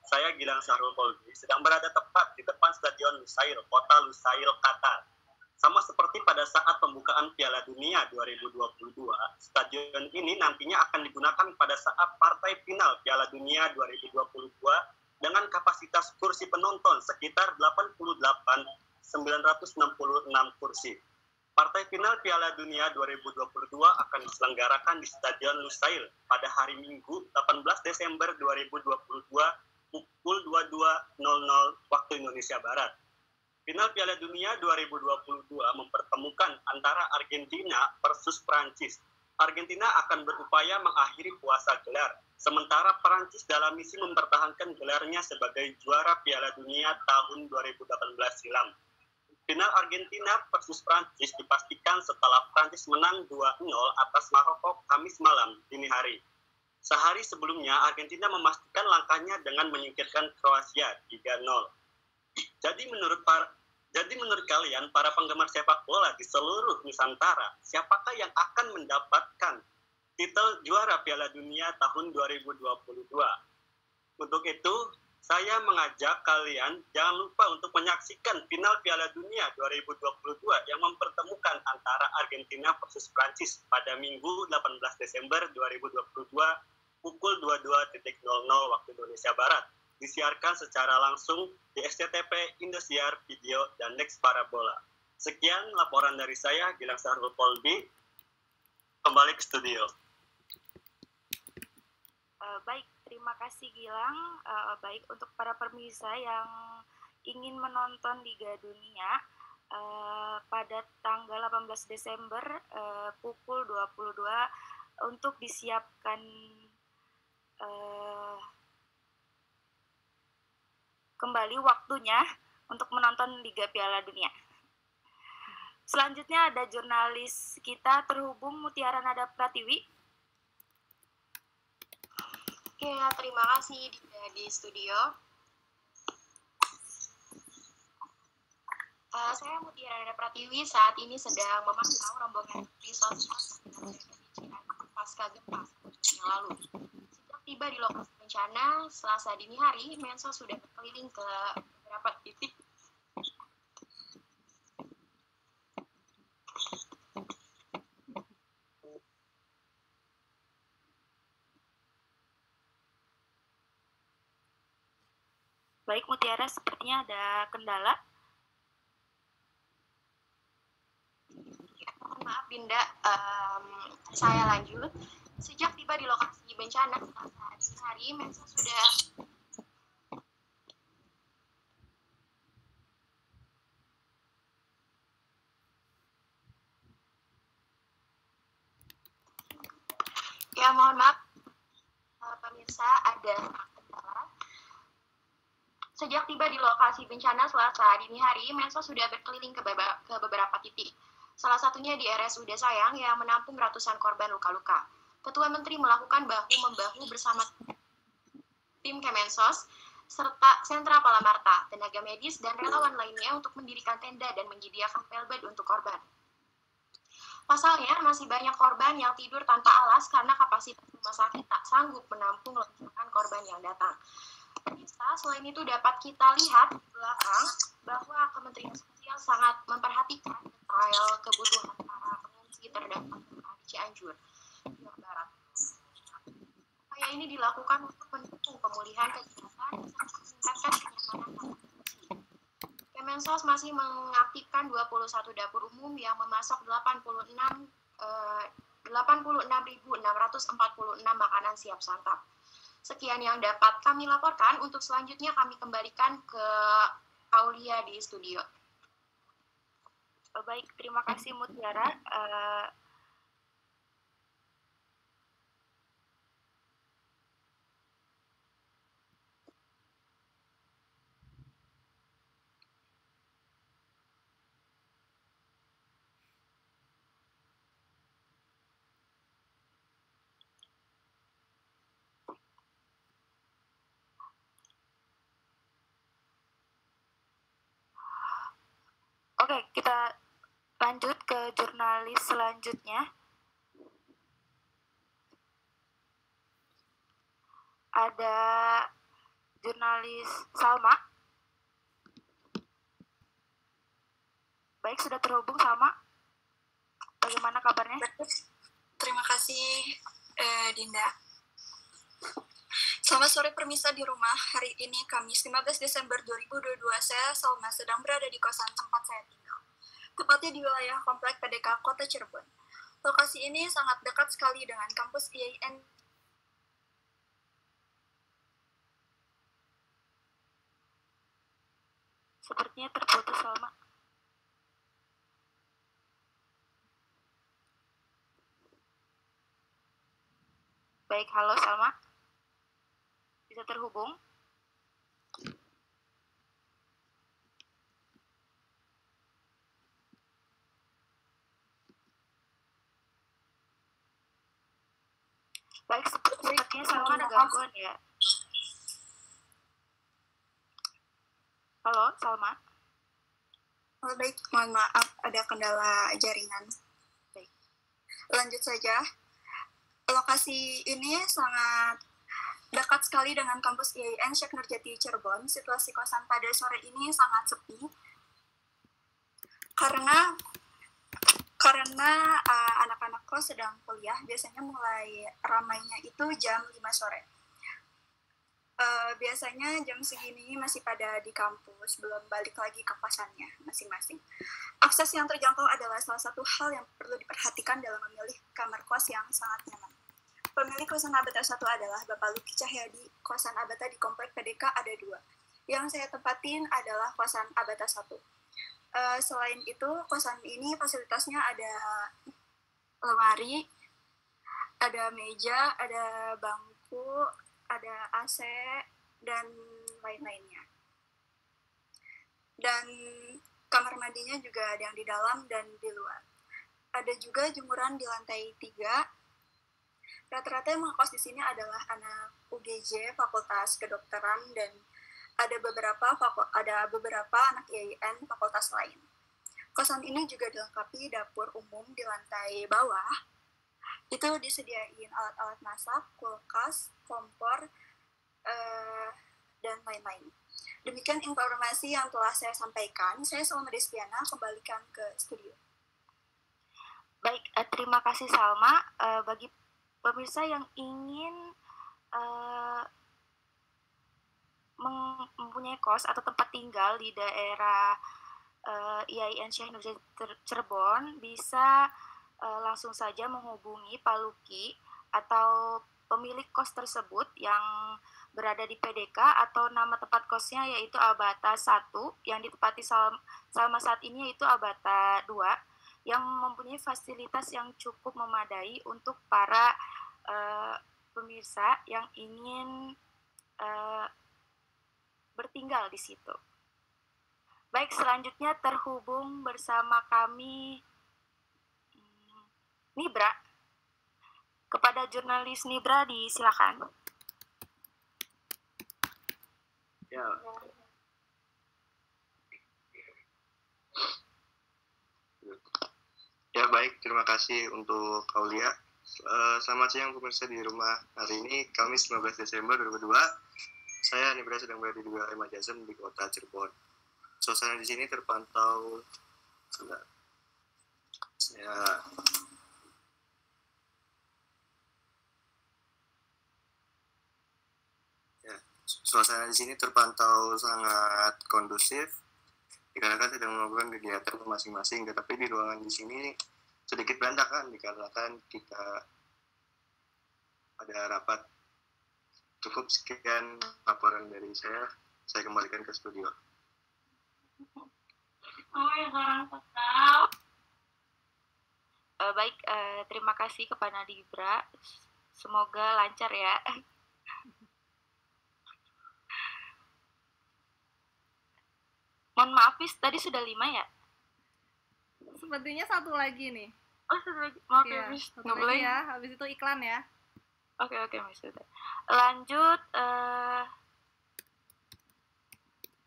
Saya Gilang Sahrul Kolbi sedang berada tepat di depan Stadion Lusail, Kota Lusail, Qatar. Sama seperti pada saat pembukaan Piala Dunia 2022, stadion ini nantinya akan digunakan pada saat partai final Piala Dunia 2022 dengan kapasitas kursi penonton sekitar 88.966 kursi. Partai final Piala Dunia 2022 akan diselenggarakan di Stadion Lusail pada hari Minggu 18 Desember 2022 pukul 22.00 waktu Indonesia Barat. Final Piala Dunia 2022 mempertemukan antara Argentina versus Prancis. Argentina akan berupaya mengakhiri puasa gelar, sementara Prancis dalam misi mempertahankan gelarnya sebagai juara Piala Dunia tahun 2018 silam. Final Argentina versus Prancis dipastikan setelah Prancis menang 2-0 atas Maroko Kamis malam dini hari. Sehari sebelumnya, Argentina memastikan langkahnya dengan menyingkirkan Kroasia 3-0. Jadi menurut kalian, para penggemar sepak bola di seluruh Nusantara, siapakah yang akan mendapatkan titel juara Piala Dunia tahun 2022? Untuk itu, saya mengajak kalian jangan lupa untuk menyaksikan final Piala Dunia 2022 yang mempertemukan antara Argentina versus Prancis pada Minggu 18 Desember 2022 pukul 22.00 waktu Indonesia Barat. Disiarkan secara langsung di SCTP, Indosiar, Video, dan Next Parabola. Sekian laporan dari saya, Gilang Sahrul Polbi. Kembali ke studio. Baik, terima kasih Gilang. Baik, untuk para pemirsa yang ingin menonton Liga Dunia pada tanggal 18 Desember pukul 22 untuk disiapkan kembali waktunya untuk menonton Liga Piala Dunia. Selanjutnya ada jurnalis kita terhubung Mutiara Nada Pratiwi. Oke, terima kasih di studio. Saya Mutiara Nada Pratiwi saat ini sedang memantau rombongan resort pasca gempa yang lalu. Sejak tiba di lokasi bencana Selasa dini hari, Mensos sudah berkeliling ke beberapa titik Baik, Mutiara, sepertinya ada kendala. Maaf Dinda, saya lanjut. Sejak tiba di lokasi bencana Selasa dini hari, Mensos sudah mohon maaf pemirsa, ada kendala. Sejak tiba di lokasi bencana Selasa dini hari, Mensos sudah berkeliling ke beberapa titik. Salah satunya di RSUD Sayang yang menampung ratusan korban luka-luka. Ketua Menteri melakukan bahu-membahu bersama tim Kemensos, serta Sentra Palamarta, tenaga medis, dan relawan lainnya untuk mendirikan tenda dan menyediakan pelbed untuk korban. Pasalnya, masih banyak korban yang tidur tanpa alas karena kapasitas rumah sakit tak sanggup menampung lonjakan korban yang datang. Selain itu dapat kita lihat di belakang bahwa Kementerian Sosial sangat memperhatikan detail kebutuhan para pengungsi terdampak gempa di Cianjur, Jawa Barat. Upaya ini dilakukan untuk mendukung pemulihan kegiatan serta meningkatkan kenyamanan pengungsi. Kemensos masih mengaktifkan 21 dapur umum yang memasok 86.646 makanan siap santap. Sekian yang dapat kami laporkan. Untuk selanjutnya kami kembalikan ke Aulia di studio. Baik, terima kasih Mutiara. Oke, kita lanjut ke jurnalis selanjutnya. Ada jurnalis Salma. Baik, sudah terhubung Salma. Bagaimana kabarnya? Terima kasih, Dinda. Selamat sore permisa di rumah. Hari ini Kamis 15 Desember 2022, saya Salma sedang berada di kosan tempat saya tinggal. Tepatnya di wilayah Komplek PDK Kota Cirebon. Lokasi ini sangat dekat sekali dengan kampus IAIN. Sepertinya terputus, Salma. Baik, halo Salma. Bisa terhubung? Baik, sepertinya Salma ada gangguan ya. Halo, Salma. Oh, baik, mohon maaf ada kendala jaringan. Baik. Lanjut saja. Lokasi ini sangat dekat sekali dengan kampus IAIN Syekh Nurjati Cirebon. Situasi kosan pada sore ini sangat sepi karena anak-anak kos sedang kuliah. Biasanya mulai ramainya itu jam 5 sore. Biasanya jam segini masih pada di kampus, belum balik lagi ke kosannya masing-masing. Akses yang terjangkau adalah salah satu hal yang perlu diperhatikan dalam memilih kamar kos yang sangat nyaman. Pemilik kosan Abata 1 adalah Bapak Luki Cahyadi. Kosan Abata di Komplek PDK ada 2. Yang saya tempatin adalah kosan Abata 1. Selain itu, kosan ini fasilitasnya ada lemari, ada meja, ada bangku, ada AC, dan lain-lainnya. Dan kamar mandinya juga ada yang di dalam dan di luar. Ada juga jemuran di lantai 3. Rata-rata yang ngekos di sini adalah anak UGJ, Fakultas Kedokteran, dan ada beberapa anak IAIN fakultas lain. Kosan ini juga dilengkapi dapur umum di lantai bawah. Itu disediain alat-alat masak, kulkas, kompor, dan lain-lain. Demikian informasi yang telah saya sampaikan. Saya Salma Destiana, kembalikan ke studio. Baik, terima kasih Salma. Bagi pemirsa yang ingin mempunyai kos atau tempat tinggal di daerah IAIN Syekh Nurjati Cirebon, bisa langsung saja menghubungi Pak Luki atau pemilik kos tersebut yang berada di PDK, atau nama tempat kosnya yaitu Abata 1, yang ditempati Salma saat ini yaitu Abata 2, yang mempunyai fasilitas yang cukup memadai untuk para pemirsa yang ingin bertinggal di situ. Baik, selanjutnya terhubung bersama kami Nibra. Kepada jurnalis Nibra, disilakan. Ya. Ya baik, terima kasih untuk Aulia. Selamat siang pemirsa di rumah. Hari ini Kamis 19 Desember 2022. Saya Nibra sedang berada di Wilayah Majasem di Kota Cirebon. Suasana di sini terpantau suasana di sini terpantau sangat kondusif. Dikarenakan sedang melakukan kegiatan masing-masing, tetapi di ruangan di sini sedikit berantakan dikarenakan kita ada rapat. Cukup sekian laporan dari saya kembalikan ke studio. Baik, terima kasih kepada Nibra. Semoga lancar ya. Mohon maaf, tadi sudah 5 ya? Sepertinya satu lagi nih. Oh, satu lagi. Maaf ya, Miss. satu lagi ya. Habis itu iklan ya. Oke, Miss. Lanjut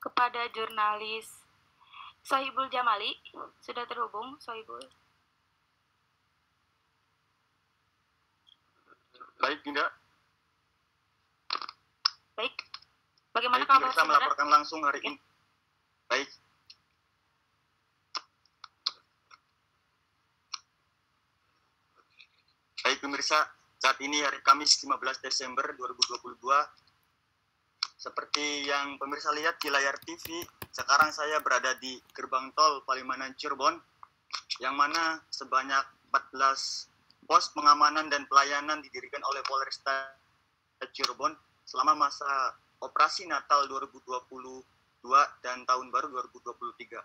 kepada jurnalis Sohibul Jamali. Sudah terhubung, Sohibul? Baik, Dinda. Baik. Bagaimana kabar saudara? Saya melaporkan langsung hari ini. Baik. Baik pemirsa, saat ini hari Kamis 15 Desember 2022, Seperti yang pemirsa lihat di layar TV, sekarang saya berada di gerbang tol Palimanan Cirebon, yang mana sebanyak 14 pos pengamanan dan pelayanan didirikan oleh Polresta Cirebon selama masa operasi Natal 2022 dan Tahun Baru 2023.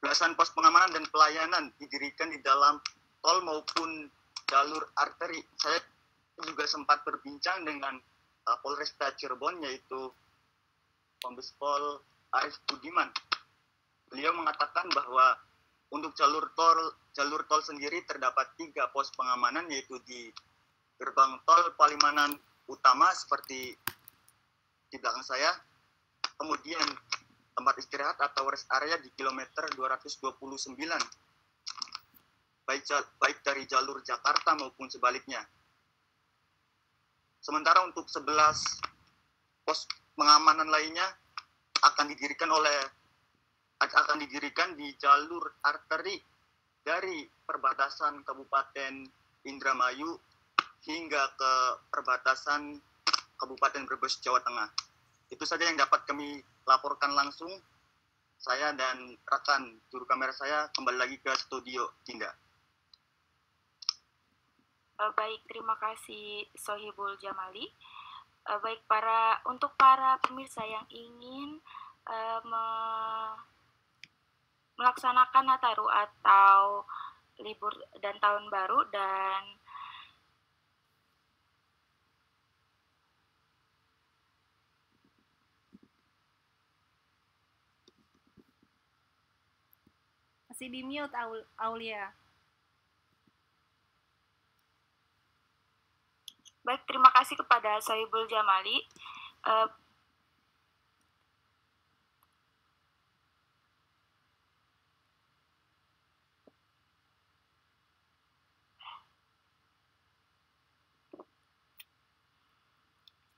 Belasan pos pengamanan dan pelayanan didirikan di dalam tol maupun jalur arteri. Saya juga sempat berbincang dengan Polresta Cirebon, yaitu Kombes Pol Arif Budiman. Beliau mengatakan bahwa untuk jalur tol sendiri terdapat 3 pos pengamanan, yaitu di gerbang tol Palimanan Utama seperti di belakang saya, kemudian tempat istirahat atau rest area di kilometer 229, baik dari jalur Jakarta maupun sebaliknya. Sementara untuk 11 pos pengamanan lainnya akan didirikan di jalur arteri dari perbatasan Kabupaten Indramayu hingga ke perbatasan Kabupaten Brebes, Jawa Tengah. Itu saja yang dapat kami laporkan langsung. Saya dan rekan juru kamera saya kembali lagi ke studio, Dinda. Baik, terima kasih Sohibul Jamali. Baik, untuk para pemirsa yang ingin melaksanakan Nataru atau libur dan tahun baru dan masih di mute Aulia. Baik, terima kasih kepada Sohibul Jamali.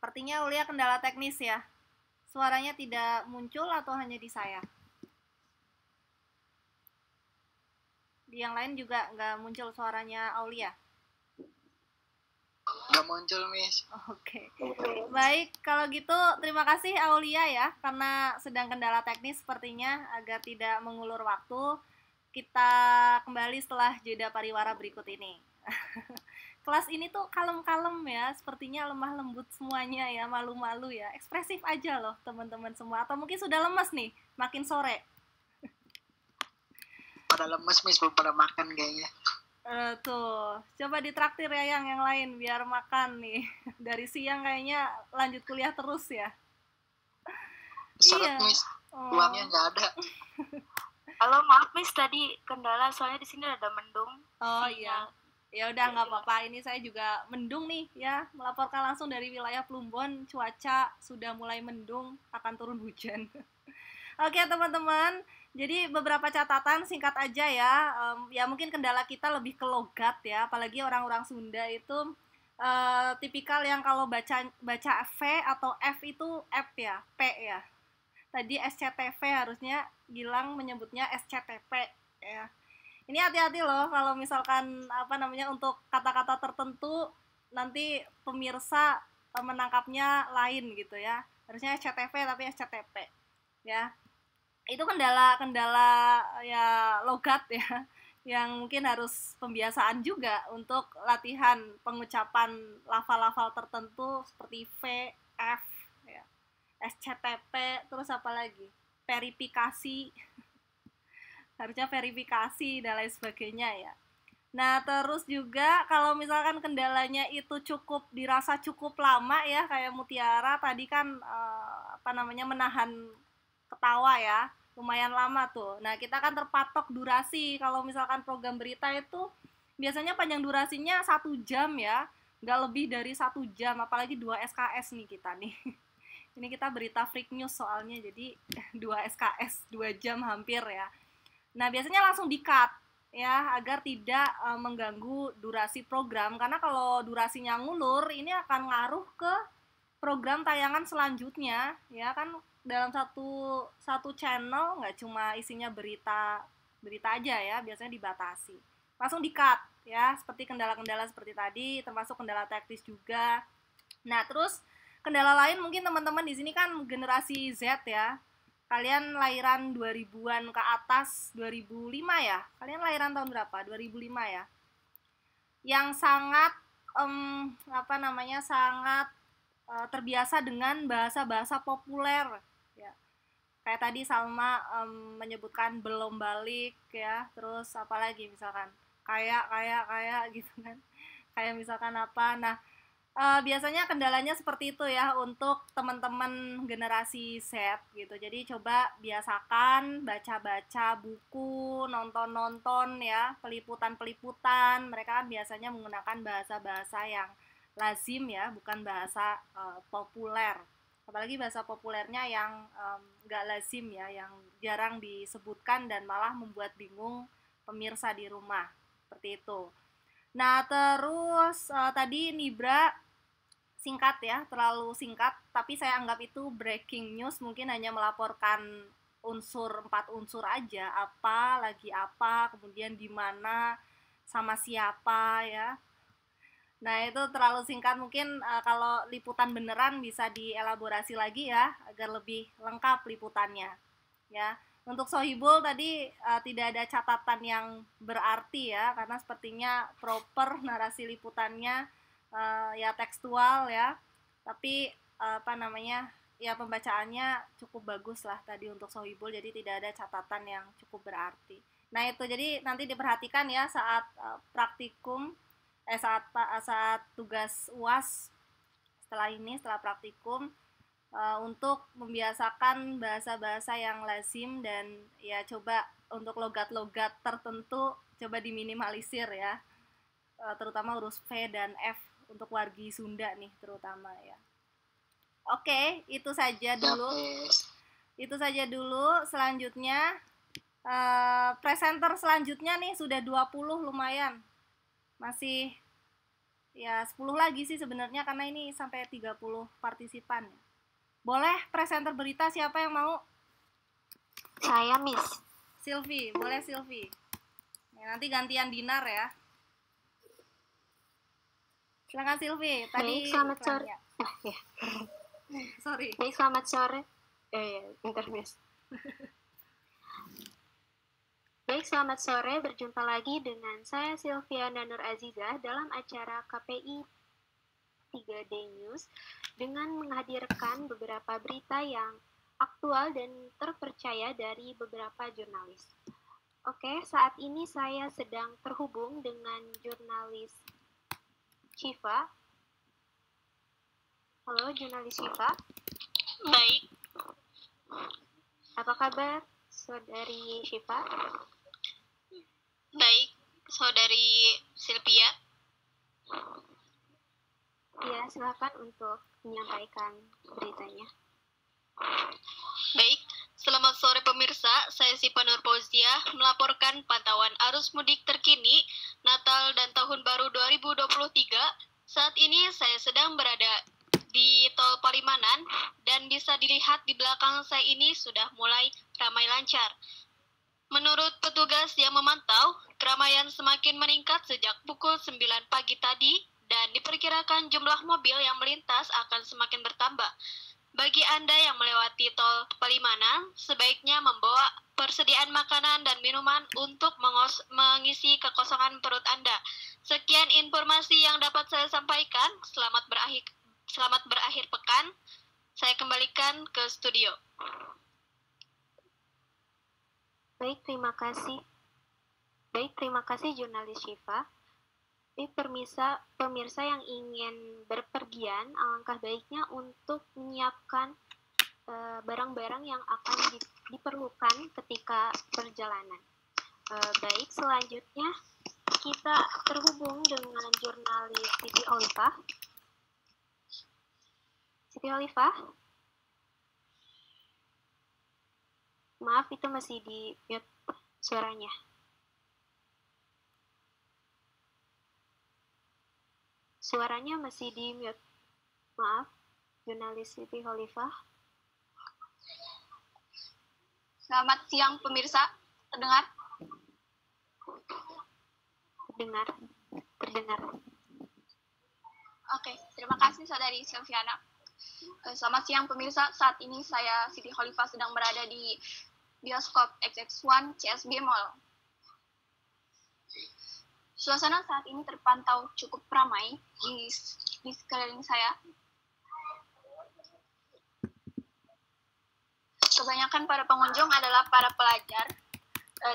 Sepertinya Aulia kendala teknis ya. Suaranya tidak muncul atau hanya di saya? Di yang lain juga nggak muncul suaranya Aulia? Nggak muncul, Miss. Oke. Baik, kalau gitu terima kasih Aulia ya, karena sedang kendala teknis sepertinya agar tidak mengulur waktu. Kita kembali setelah jeda pariwara berikut ini. Kelas ini tuh kalem-kalem ya, sepertinya lemah lembut semuanya ya, malu-malu ya. Ekspresif aja loh teman-teman semua, atau mungkin sudah lemes nih, makin sore. Pada lemes, Miss, belum pada makan kayaknya. Tuh, coba ditraktir ya yang lain biar makan nih. Dari siang kayaknya lanjut kuliah terus ya. Seret, Miss. Uangnya nggak ada. Halo, maaf Miss, tadi kendala soalnya di sini ada mendung. Oh iya. Ya udah nggak apa-apa, ini saya juga mendung nih ya, melaporkan langsung dari wilayah Plumbon. Cuaca sudah mulai mendung, akan turun hujan. Oke teman-teman, jadi beberapa catatan singkat aja ya. Ya mungkin kendala kita lebih ke logat ya, apalagi orang-orang Sunda itu tipikal yang kalau baca V atau F itu F ya, P ya. Tadi SCTV harusnya Gilang menyebutnya SCTP ya. Ini hati-hati loh kalau misalkan untuk kata-kata tertentu nanti pemirsa menangkapnya lain gitu ya. Harusnya SCTV tapi SCTP ya. Itu kendala ya logat ya, yang mungkin harus pembiasaan juga untuk latihan pengucapan lafal-lafal tertentu seperti V, F ya, SCTP, terus apa lagi, verifikasi. Harusnya verifikasi dan lain sebagainya ya. Nah terus juga kalau misalkan kendalanya itu dirasa cukup lama ya, kayak Mutiara tadi kan menahan ketawa ya, lumayan lama tuh. Nah kita kan terpatok durasi, kalau misalkan program berita itu biasanya panjang durasinya 1 jam ya, nggak lebih dari 1 jam, apalagi 2 SKS nih kita nih. Ini kita berita freak news soalnya, jadi 2 SKS 2 jam hampir ya. Nah biasanya langsung di-cut ya, agar tidak mengganggu durasi program, karena kalau durasinya ngulur ini akan ngaruh ke program tayangan selanjutnya ya kan. Dalam satu channel nggak cuma isinya berita aja ya, biasanya dibatasi, langsung di-cut ya, seperti kendala-kendala seperti tadi, termasuk kendala teknis juga. Nah, terus kendala lain mungkin teman-teman di sini kan generasi Z ya. Kalian lahiran 2000-an ke atas, 2005 ya? Kalian lahiran tahun berapa? 2005 ya? Yang sangat sangat terbiasa dengan bahasa-bahasa populer ya. Kayak tadi Salma menyebutkan belum balik ya, terus apalagi misalkan kayak gitu kan. Kayak misalkan apa. Nah, biasanya kendalanya seperti itu ya untuk teman-teman generasi Z gitu. Jadi coba biasakan baca-baca buku, nonton-nonton ya, peliputan-peliputan. Mereka kan biasanya menggunakan bahasa-bahasa yang lazim ya, bukan bahasa populer. Apalagi bahasa populernya yang nggak lazim ya, yang jarang disebutkan dan malah membuat bingung pemirsa di rumah. Seperti itu. Nah, terus tadi Nibra singkat ya, terlalu singkat, tapi saya anggap itu breaking news, mungkin hanya melaporkan 4 unsur aja, apa, lagi apa, kemudian di mana, sama siapa ya. Nah, itu terlalu singkat, mungkin kalau liputan beneran bisa dielaborasi lagi ya, agar lebih lengkap liputannya ya. Untuk Sohibul tadi tidak ada catatan yang berarti ya, karena sepertinya proper narasi liputannya ya tekstual ya, tapi ya pembacaannya cukup bagus lah tadi untuk Sohibul, jadi tidak ada catatan yang cukup berarti. Nah itu, jadi nanti diperhatikan ya saat praktikum, saat tugas UAS setelah praktikum, untuk membiasakan bahasa-bahasa yang lazim dan ya coba untuk logat-logat tertentu coba diminimalisir ya, terutama huruf V dan F untuk wargi Sunda nih terutama ya. Oke, itu saja dulu. Itu saja dulu. Selanjutnya presenter selanjutnya nih sudah 20, lumayan. Masih ya 10 lagi sih sebenarnya karena ini sampai 30 partisipan. Boleh presenter berita siapa yang mau? Saya, Miss. Silvi, boleh Silvi. Ya, nanti gantian Dinar ya. Silakan Silvi. Tadi selamat sore. Sorry. Baik, selamat sore. Bentar, Miss. Baik, selamat sore. Berjumpa lagi dengan saya Silviana Nur Azizah dalam acara KPI 3D News dengan menghadirkan beberapa berita yang aktual dan terpercaya dari beberapa jurnalis. Oke, saat ini saya sedang terhubung dengan jurnalis Syifa. Halo, jurnalis Syifa. Baik. Apa kabar, saudari Syifa? Baik, saudari Silvia. Ya, silakan untuk menyampaikan beritanya. Baik, selamat sore pemirsa. Saya Syifa Nur Fauziah melaporkan pantauan arus mudik terkini Natal dan Tahun Baru 2023. Saat ini saya sedang berada di Tol Palimanan dan bisa dilihat di belakang saya ini sudah mulai ramai lancar. Menurut petugas yang memantau, keramaian semakin meningkat sejak pukul 9 pagi tadi dan diperkirakan jumlah mobil yang melintas akan semakin bertambah. Bagi Anda yang melewati Tol Palimanan, sebaiknya membawa persediaan makanan dan minuman untuk mengisi kekosongan perut Anda. Sekian informasi yang dapat saya sampaikan. Selamat berakhir pekan. Saya kembalikan ke studio. Baik, terima kasih jurnalis Syifa. Pemirsa yang ingin berpergian, alangkah baiknya untuk menyiapkan barang-barang yang akan diperlukan ketika perjalanan. Baik, selanjutnya kita terhubung dengan jurnalis Siti Olivah. Siti Olivah? Maaf, itu masih di mute suaranya. Suaranya masih di mute. Maaf, jurnalis Siti Olivah. Selamat siang pemirsa, terdengar? Terdengar. Oke, terima kasih Saudari Silviana. Selamat siang pemirsa, saat ini saya Siti Khalifah sedang berada di bioskop XX1 CSB Mall. Suasana saat ini terpantau cukup ramai di sekeliling saya. Kebanyakan para pengunjung adalah para pelajar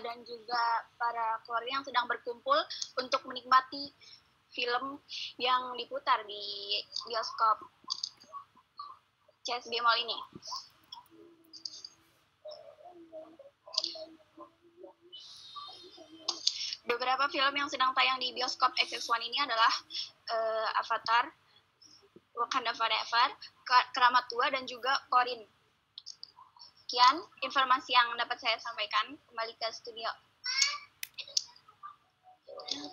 dan juga para keluarga yang sedang berkumpul untuk menikmati film yang diputar di bioskop CSB Mall ini. Beberapa film yang sedang tayang di bioskop XX1 ini adalah Avatar, Wakanda Forever, Keramat Tua, dan juga Corin. Sekian informasi yang dapat saya sampaikan. Kembali ke studio.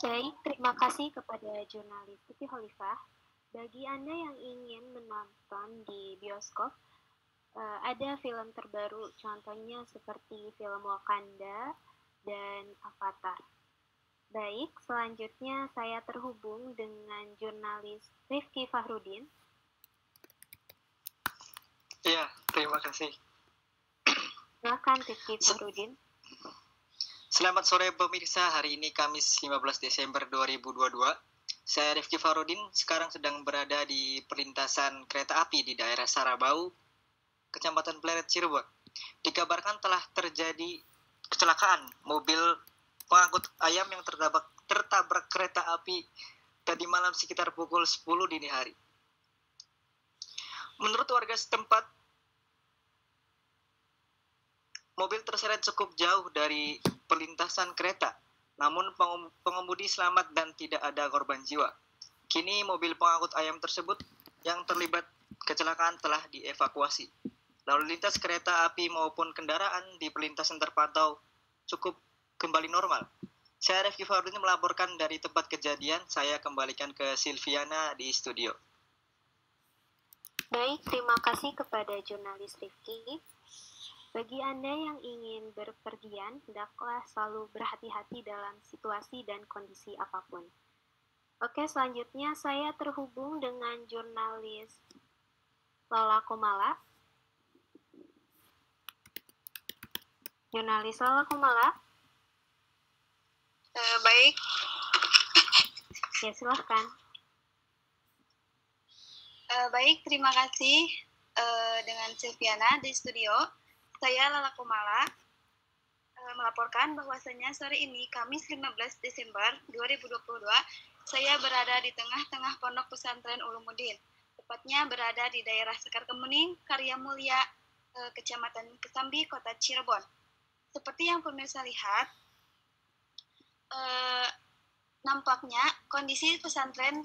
Baik, terima kasih kepada jurnalis Siti Khalifah. Bagi Anda yang ingin menonton di bioskop, ada film terbaru, contohnya seperti film Wakanda dan Avatar. Baik, selanjutnya saya terhubung dengan jurnalis Rifki Fahrudin. Ya, terima kasih. Silakan Rifki Fahrudin. Selamat sore pemirsa, hari ini Kamis 15 Desember 2022. Saya Rifki Fahrudin, sekarang sedang berada di perlintasan kereta api di daerah Sarabau, Kecamatan Pleret, Cirebon. Dikabarkan telah terjadi kecelakaan mobil pengangkut ayam yang tertabrak kereta api tadi malam sekitar pukul 10 dini hari. Menurut warga setempat, mobil terseret cukup jauh dari perlintasan kereta, namun pengemudi selamat dan tidak ada korban jiwa. Kini mobil pengangkut ayam tersebut yang terlibat kecelakaan telah dievakuasi. Lalu lintas kereta api maupun kendaraan di perlintasan terpantau cukup kembali normal. Saya Rifki Fahrudin melaporkan dari tempat kejadian. Saya kembalikan ke Silviana di studio. Baik, terima kasih kepada jurnalis Rifki. Bagi Anda yang ingin berpergian, hendaklah selalu berhati-hati dalam situasi dan kondisi apapun. Oke, selanjutnya saya terhubung dengan jurnalis Lala Komala. Jurnalis Lala Komala. Baik. Ya, silahkan. Baik, terima kasih dengan Silviana di studio. Saya Lala Komala melaporkan bahwasanya sore ini Kamis 15 Desember 2022 saya berada di tengah-tengah pondok pesantren Ulumuddin, tepatnya berada di daerah Sekar Kemuning, Karya Mulia, Kecamatan Kesambi, Kota Cirebon. Seperti yang pemirsa lihat, nampaknya kondisi pesantren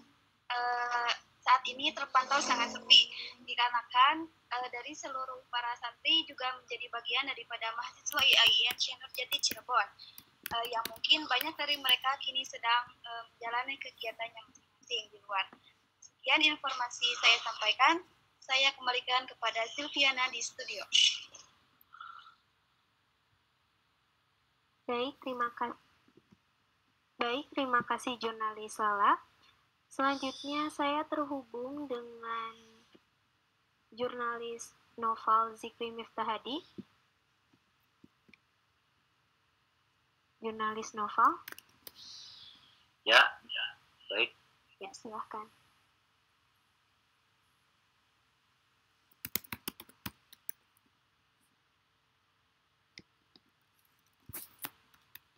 saat ini terpantau sangat sepi, dikarenakan dari seluruh para santri juga menjadi bagian daripada mahasiswa IAIN Syekh Nurjati Cirebon, yang mungkin banyak dari mereka kini sedang menjalani kegiatannya masing-masing di luar. Sekian informasi saya sampaikan, saya kembalikan kepada Silviana di studio. Baik, terima kasih jurnalis Lala. Selanjutnya saya terhubung dengan jurnalis Noval Zikri Miftahadi. Jurnalis Noval. Ya, baik. Ya, silahkan.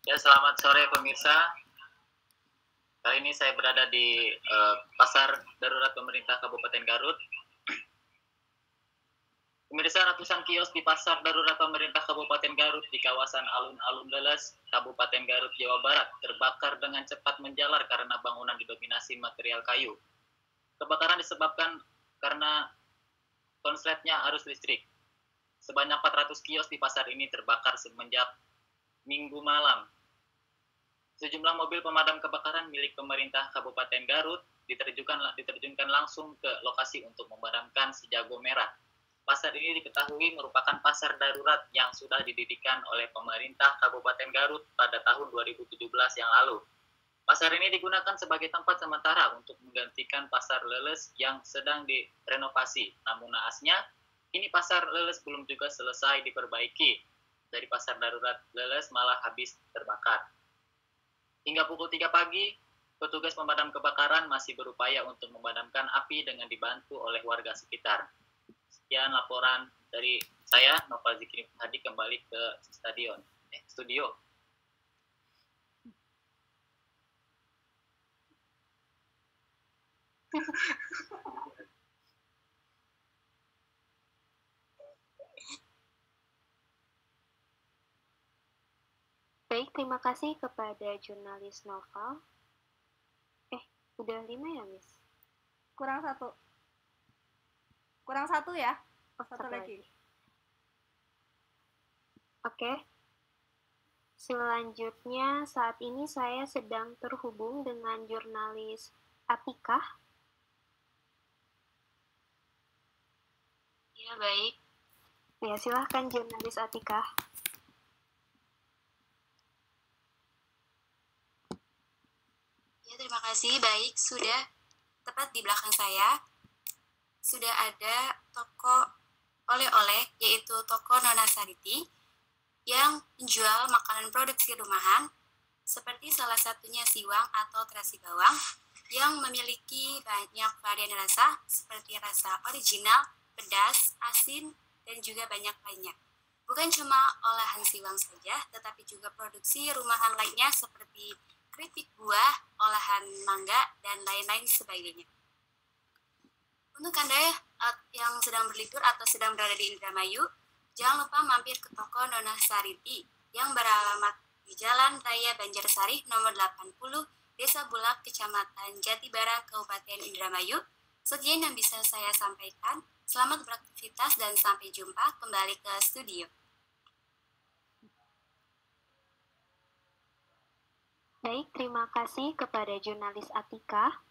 Ya, selamat sore pemirsa. Kali ini saya berada di Pasar Darurat Pemerintah Kabupaten Garut. Pemirsa, ratusan kios di Pasar Darurat Pemerintah Kabupaten Garut di kawasan Alun-Alun Leles, Kabupaten Garut, Jawa Barat, terbakar dengan cepat menjalar karena bangunan didominasi material kayu. Kebakaran disebabkan karena konsletnya arus listrik. Sebanyak 400 kios di pasar ini terbakar semenjak Minggu malam. Sejumlah mobil pemadam kebakaran milik pemerintah Kabupaten Garut diterjunkan langsung ke lokasi untuk memadamkan si jago merah. Pasar ini diketahui merupakan pasar darurat yang sudah didirikan oleh pemerintah Kabupaten Garut pada tahun 2017 yang lalu. Pasar ini digunakan sebagai tempat sementara untuk menggantikan pasar Leles yang sedang direnovasi. Namun naasnya, kini pasar Leles belum juga selesai diperbaiki. Dari pasar darurat Leles malah habis terbakar. Hingga pukul 3 pagi, petugas pemadam kebakaran masih berupaya untuk memadamkan api dengan dibantu oleh warga sekitar. Sekian laporan dari saya, Noval Zikri Hadi, kembali ke studio. Baik, terima kasih kepada jurnalis Noval. Udah 5 ya, Miss? Kurang satu ya? Satu lagi. Oke. Selanjutnya, saat ini saya sedang terhubung dengan jurnalis Atika. Ya, baik. Ya, silahkan jurnalis Atika. Ya, terima kasih. Baik, sudah tepat di belakang saya. Sudah ada toko oleh-oleh, yaitu toko Nona Sariti, yang menjual makanan produksi rumahan, seperti salah satunya siwang atau terasi bawang, yang memiliki banyak varian rasa, seperti rasa original, pedas, asin, dan juga banyak lainnya. Bukan cuma olahan siwang saja, tetapi juga produksi rumahan lainnya seperti keripik buah, olahan mangga, dan lain-lain sebagainya. Untuk Anda yang sedang berlibur atau sedang berada di Indramayu, jangan lupa mampir ke toko Nona Sariti yang beralamat di Jalan Raya Banjarsari nomor 80, Desa Bulak, Kecamatan Jatibara, Kabupaten Indramayu. Sekian yang bisa saya sampaikan. Selamat beraktivitas dan sampai jumpa kembali ke studio. Baik, terima kasih kepada jurnalis Atika.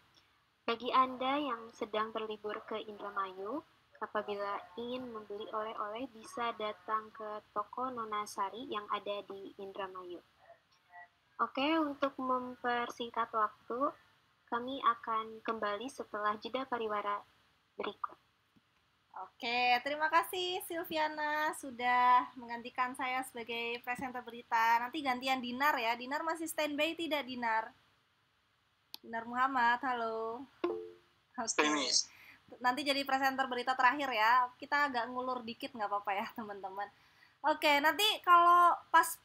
Bagi Anda yang sedang berlibur ke Indramayu, apabila ingin membeli oleh-oleh bisa datang ke toko Nona Sari yang ada di Indramayu. Oke, untuk mempersingkat waktu, kami akan kembali setelah jeda pariwara berikut. Oke, terima kasih Silviana sudah menggantikan saya sebagai presenter berita. Nanti gantian Dinar ya. Dinar masih standby tidak, Dinar? Dinar Muhammad, halo. Oke. Nanti jadi presenter berita terakhir ya. Kita agak ngulur dikit nggak apa-apa ya, teman-teman. Oke, nanti kalau pas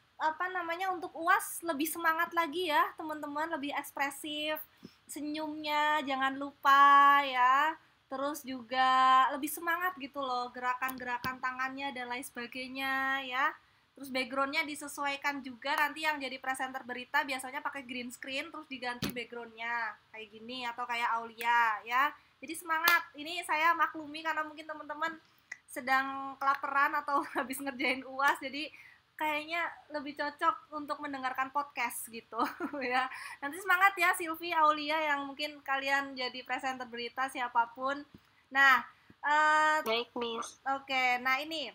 untuk UAS lebih semangat lagi ya, teman-teman, lebih ekspresif. Senyumnya jangan lupa ya. Terus juga lebih semangat gitu loh, gerakan-gerakan tangannya dan lain sebagainya ya. Terus backgroundnya disesuaikan juga, nanti yang jadi presenter berita biasanya pakai green screen terus diganti backgroundnya kayak gini atau kayak Aulia ya. Jadi semangat. Ini saya maklumi karena mungkin teman-teman sedang kelaparan atau habis ngerjain UAS, jadi kayaknya lebih cocok untuk mendengarkan podcast gitu ya. Nanti semangat ya Silvi, Aulia yang mungkin kalian jadi presenter berita siapapun. Nah, baik Miss. Oke, nah ini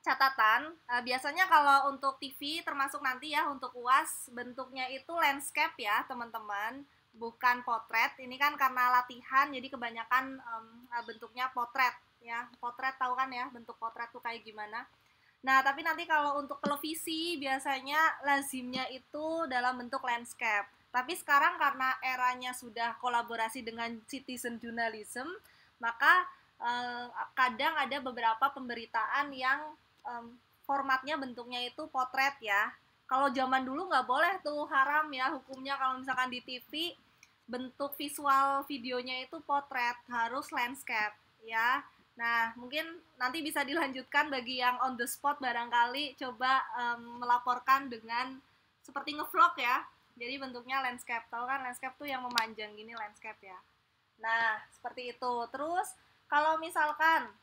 catatan, biasanya kalau untuk TV termasuk nanti ya untuk UAS bentuknya itu landscape ya teman-teman, bukan potret. Ini kan karena latihan jadi kebanyakan bentuknya potret ya. Potret tahu kan ya bentuk potret tuh kayak gimana. Nah tapi nanti kalau untuk televisi biasanya lazimnya itu dalam bentuk landscape. Tapi sekarang karena eranya sudah kolaborasi dengan citizen journalism, maka kadang ada beberapa pemberitaan yang formatnya bentuknya itu potret ya. Kalau zaman dulu nggak boleh tuh, haram ya hukumnya kalau misalkan di TV bentuk visual videonya itu potret, harus landscape ya. Nah mungkin nanti bisa dilanjutkan bagi yang on the spot barangkali coba melaporkan dengan seperti ngevlog ya. Jadi bentuknya landscape, tahu kan landscape tuh yang memanjang gini landscape ya. Nah seperti itu. Terus kalau misalkan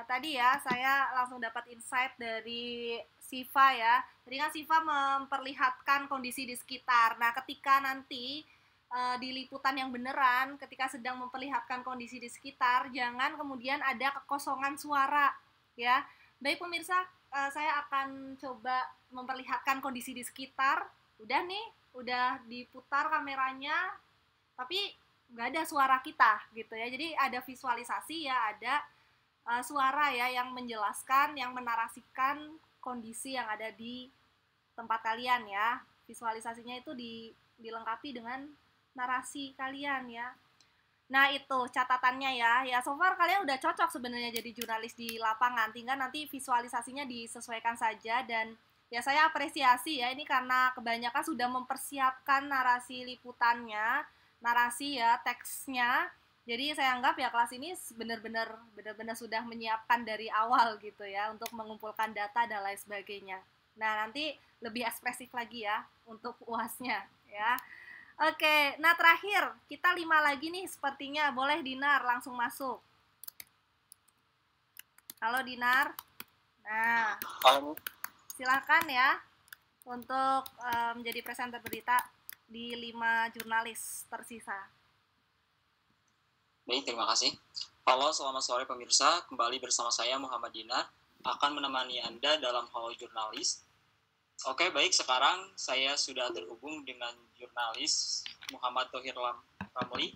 tadi ya saya langsung dapat insight dari Siva ya. Tadi kan Siva memperlihatkan kondisi di sekitar. Nah ketika nanti di liputan yang beneran, ketika sedang memperlihatkan kondisi di sekitar, jangan kemudian ada kekosongan suara ya. Baik pemirsa, saya akan coba memperlihatkan kondisi di sekitar. udah diputar kameranya, tapi nggak ada suara kita gitu ya. Jadi ada visualisasi ya, ada suara ya yang menjelaskan, yang menarasikan kondisi yang ada di tempat kalian ya. Visualisasinya itu dilengkapi dengan narasi kalian ya. Nah itu catatannya ya. Ya so far kalian udah cocok sebenarnya jadi jurnalis di lapangan. Tinggal nanti visualisasinya disesuaikan saja. Dan ya saya apresiasi ya ini karena kebanyakan sudah mempersiapkan narasi liputannya, narasi ya, teksnya. Jadi saya anggap ya kelas ini benar-benar sudah menyiapkan dari awal gitu ya untuk mengumpulkan data dan lain sebagainya. Nah, nanti lebih ekspresif lagi ya untuk UASnya ya. Oke, nah terakhir kita 5 lagi nih sepertinya. Boleh Dinar langsung masuk. Halo Dinar. Nah, silakan ya untuk menjadi presenter berita di 5 jurnalis tersisa. Baik, terima kasih. Halo, selamat sore pemirsa. Kembali bersama saya Muhammad Dinar akan menemani Anda dalam Halo Jurnalis. Oke, baik. Sekarang saya sudah terhubung dengan jurnalis Muhammad Thohir Ramli.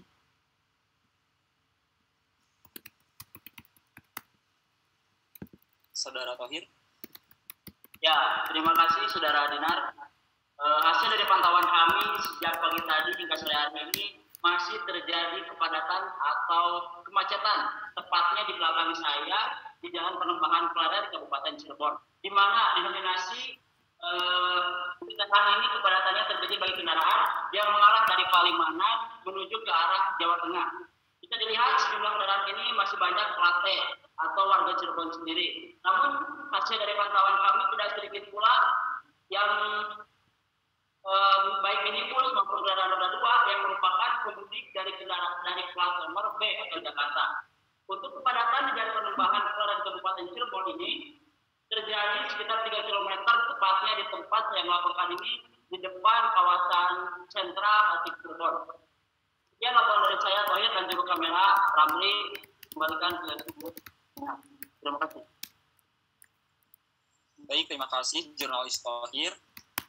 Saudara Thohir. Ya, terima kasih Saudara Dinar. Hasil dari pantauan kami sejak pagi tadi hingga sore hari ini masih terjadi kepadatan atau kemacetan, tepatnya di belakang saya di Jalan Penembangan Klaren, Kabupaten Cirebon, di mana dinominasi kendaraan ini kepadatannya terjadi bagi kendaraan yang mengarah dari Palimanan menuju ke arah Jawa Tengah. Bisa dilihat sejumlah kendaraan ini masih banyak plate atau warga Cirebon sendiri. Namun hasil dari pantauan kami tidak sedikit pula yang baik minibus maupun kendaraan roda 2 yang merupakan pemudik dari kendaraan dari plat nomor B atau Jakarta. Untuk kepadatan di Jalan Penembangan Klaren Kabupaten Cirebon ini terjadi sekitar 3 km tepatnya di tempat saya melaporkan ini di depan kawasan sentra Batik Cirebon. Sekian laporan dari saya, Thohir, dan juru kamera Ramli, kembalikan ke studio. Terima kasih. Baik, terima kasih jurnalis Thohir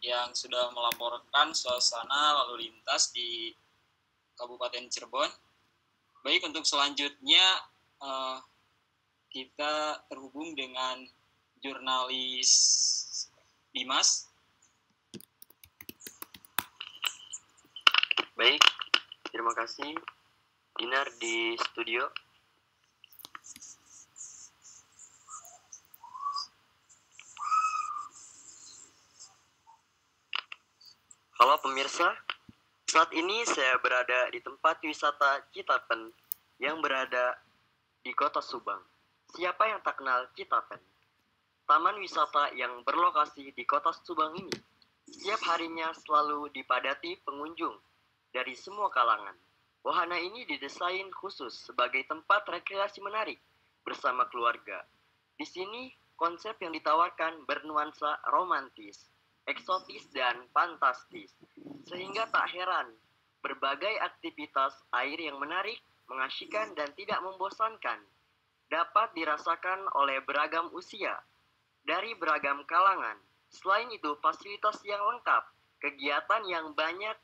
yang sudah melaporkan suasana lalu lintas di Kabupaten Cirebon. Baik, untuk selanjutnya kita terhubung dengan jurnalis Dimas. Baik, terima kasih Dinar di studio. Halo pemirsa, saat ini saya berada di tempat wisata Citapen yang berada di Kota Subang. Siapa yang tak kenal Citapen? Taman wisata yang berlokasi di Kota Subang ini setiap harinya selalu dipadati pengunjung dari semua kalangan. Wahana ini didesain khusus sebagai tempat rekreasi menarik bersama keluarga. Di sini konsep yang ditawarkan bernuansa romantis, eksotis dan fantastis, sehingga tak heran berbagai aktivitas air yang menarik, mengasyikan dan tidak membosankan dapat dirasakan oleh beragam usia dari beragam kalangan. Selain itu, fasilitas yang lengkap, kegiatan yang banyak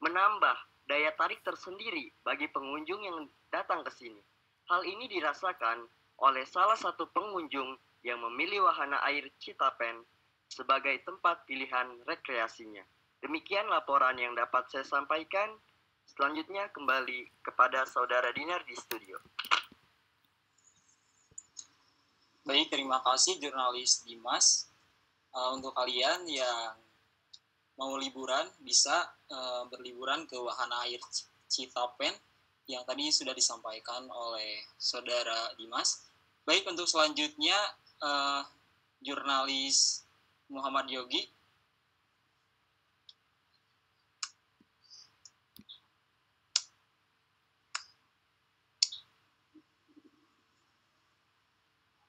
menambah daya tarik tersendiri bagi pengunjung yang datang ke sini. Hal ini dirasakan oleh salah satu pengunjung yang memilih wahana air Citapen sebagai tempat pilihan rekreasinya. Demikian laporan yang dapat saya sampaikan. Selanjutnya kembali kepada Saudara Dinar di studio. Baik, terima kasih jurnalis Dimas. Untuk kalian yang mau liburan bisa berliburan ke wahana air Citapen yang tadi sudah disampaikan oleh Saudara Dimas. Baik, untuk selanjutnya jurnalis Muhammad Yogi.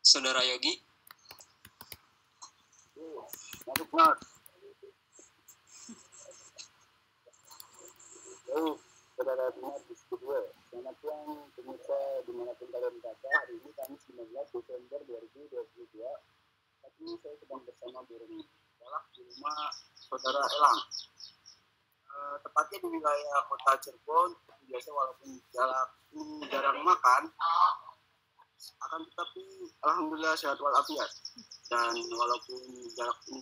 Saudara Yogi. Saudara Dinar di studio. Selamat siang pemirsa dimanapun kalian berada. Hari ini Kamis 19 Desember 2022. Saat ini saya sedang bersama Bu Reni di rumah Saudara Elang. tepatnya di wilayah kota Cirebon. Biasa walaupun jarang makan, akan tetapi alhamdulillah sehat walafiat. Dan walaupun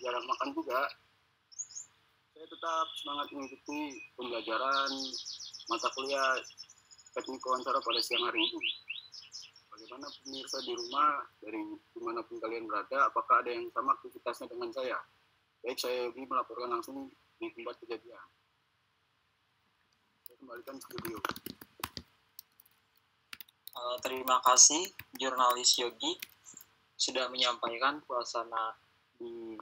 jarang makan juga, saya tetap semangat mengikuti pembelajaran mata kuliah teknik wawancara pada siang hari ini. Bagaimana pemirsa di rumah, dari dimanapun kalian berada, apakah ada yang sama aktivitasnya dengan saya? Baik, saya Yogi melaporkan langsung di tempat kejadian. Saya kembalikan studio. Terima kasih jurnalis Yogi sudah menyampaikan suasana di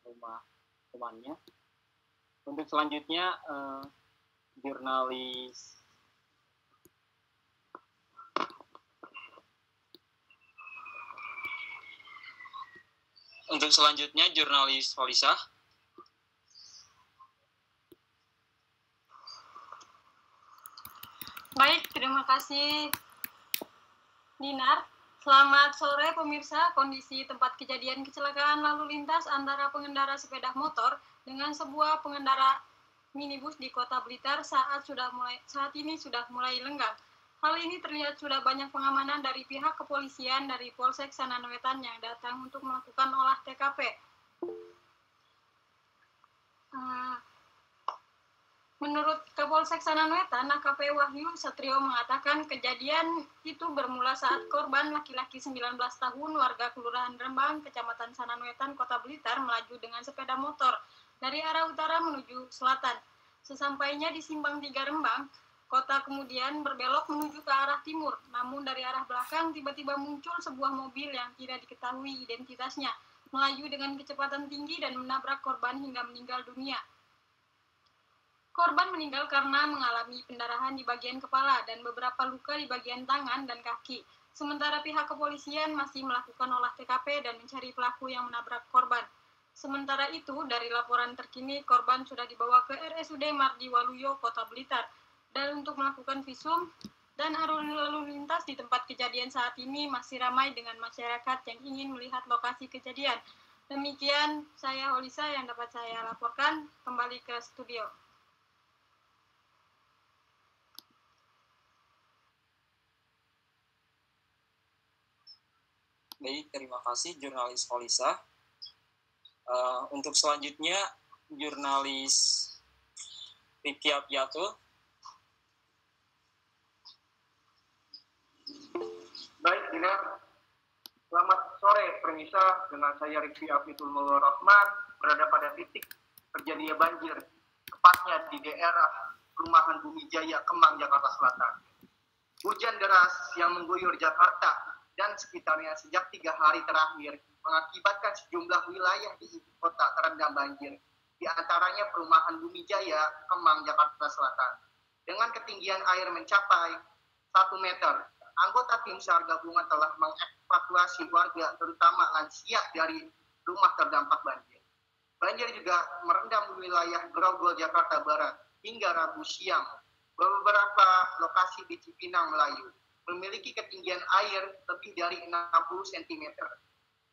rumah temannya. Untuk selanjutnya jurnalis Holisah. Baik, terima kasih Dinar. Selamat sore pemirsa. Kondisi tempat kejadian kecelakaan lalu lintas antara pengendara sepeda motor dengan sebuah pengendara minibus di Kota Blitar saat ini sudah mulai lenggang. Hal ini terlihat sudah banyak pengamanan dari pihak kepolisian dari Polsek Sanan Wetan yang datang untuk melakukan olah TKP. Menurut Kapolsek Sanan Wetan, AKP Wahyu Satrio mengatakan kejadian itu bermula saat korban laki-laki 19 tahun warga Kelurahan Rembang, Kecamatan Sanan Wetan, Kota Blitar melaju dengan sepeda motor dari arah utara menuju selatan. Sesampainya di Simpang 3 Rembang, kota kemudian berbelok menuju ke arah timur. Namun dari arah belakang tiba-tiba muncul sebuah mobil yang tidak diketahui identitasnya, melaju dengan kecepatan tinggi dan menabrak korban hingga meninggal dunia. Korban meninggal karena mengalami pendarahan di bagian kepala dan beberapa luka di bagian tangan dan kaki. Sementara pihak kepolisian masih melakukan olah TKP dan mencari pelaku yang menabrak korban. Sementara itu, dari laporan terkini, korban sudah dibawa ke RSUD Mardi Waluyo, Kota Blitar. Dan untuk melakukan visum dan arus lalu lintas di tempat kejadian saat ini masih ramai dengan masyarakat yang ingin melihat lokasi kejadian. Demikian saya Holisa yang dapat saya laporkan. Kembali ke studio. Baik, terima kasih jurnalis Holisa. Untuk selanjutnya jurnalis Rifki Apiatul. Baik, Dinar. Selamat sore, pemirsa. Dengan saya Rifki Apiatul Maulur Rahman, berada pada titik terjadinya banjir, tepatnya di daerah Perumahan Bumi Jaya, Kemang, Jakarta Selatan. Hujan deras yang mengguyur Jakarta dan sekitarnya sejak 3 hari terakhir mengakibatkan sejumlah wilayah di ibu kota terendam banjir, di antaranya Perumahan Bumi Jaya, Kemang, Jakarta Selatan. Dengan ketinggian air mencapai 1 meter, anggota tim SAR gabungan telah mengevakuasi warga, terutama lansia, dari rumah terdampak banjir. Banjir juga merendam wilayah Grogol, Jakarta Barat hingga Rabu siang. Beberapa lokasi di Cipinang, Melayu memiliki ketinggian air lebih dari 60 cm.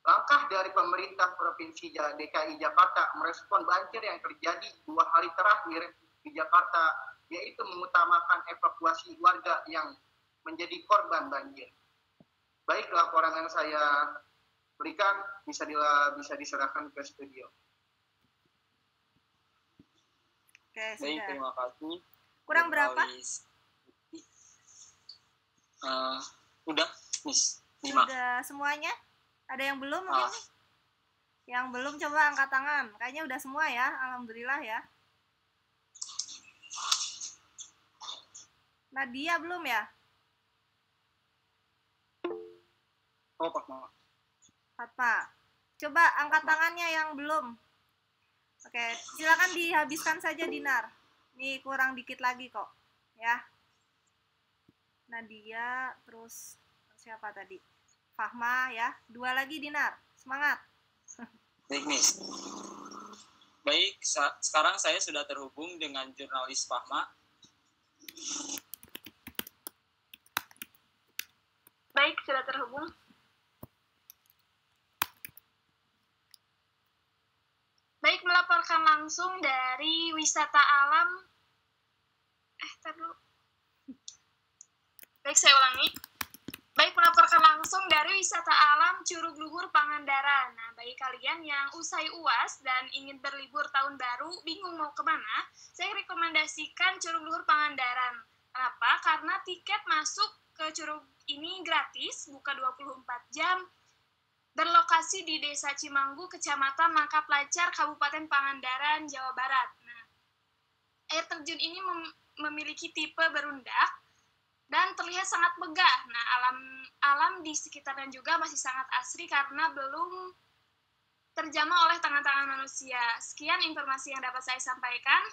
Langkah dari pemerintah Provinsi DKI Jakarta merespon banjir yang terjadi 2 hari terakhir di Jakarta, yaitu mengutamakan evakuasi warga yang menjadi korban banjir. Baik, laporan yang saya berikan bisa diserahkan ke studio. Oke, baik, sudah. terima kasih. Kurang berapa? Udah, Miss. 5. Sudah semuanya? Ada yang belum mungkin? Yang belum coba angkat tangan. Kayaknya udah semua ya, alhamdulillah ya. Nadia belum ya? Oh, Fatma. Coba angkat tangannya yang belum. Oke, silakan dihabiskan saja, Dinar. Nih kurang dikit lagi kok, ya. Nadia, terus siapa tadi? Fahma ya. 2 lagi, Dinar. Semangat. Baik, Miss. Baik, sekarang saya sudah terhubung dengan jurnalis Fahma. Baik, sudah terhubung. Baik, melaporkan melaporkan langsung dari wisata alam. Baik, saya ulangi. Baik, melaporkan langsung dari wisata alam Curug Luhur Pangandaran. Nah, bagi kalian yang usai UAS dan ingin berlibur tahun baru, bingung mau kemana, saya rekomendasikan Curug Luhur Pangandaran. Kenapa? Karena tiket masuk ke curug ini gratis, buka 24 jam, berlokasi di Desa Cimanggu, Kecamatan Langkah Pelajar, Kabupaten Pangandaran, Jawa Barat. Nah, air terjun ini memiliki tipe berundak dan terlihat sangat megah. Nah, alam di sekitarnya juga masih sangat asri karena belum terjamah oleh tangan-tangan manusia. Sekian informasi yang dapat saya sampaikan.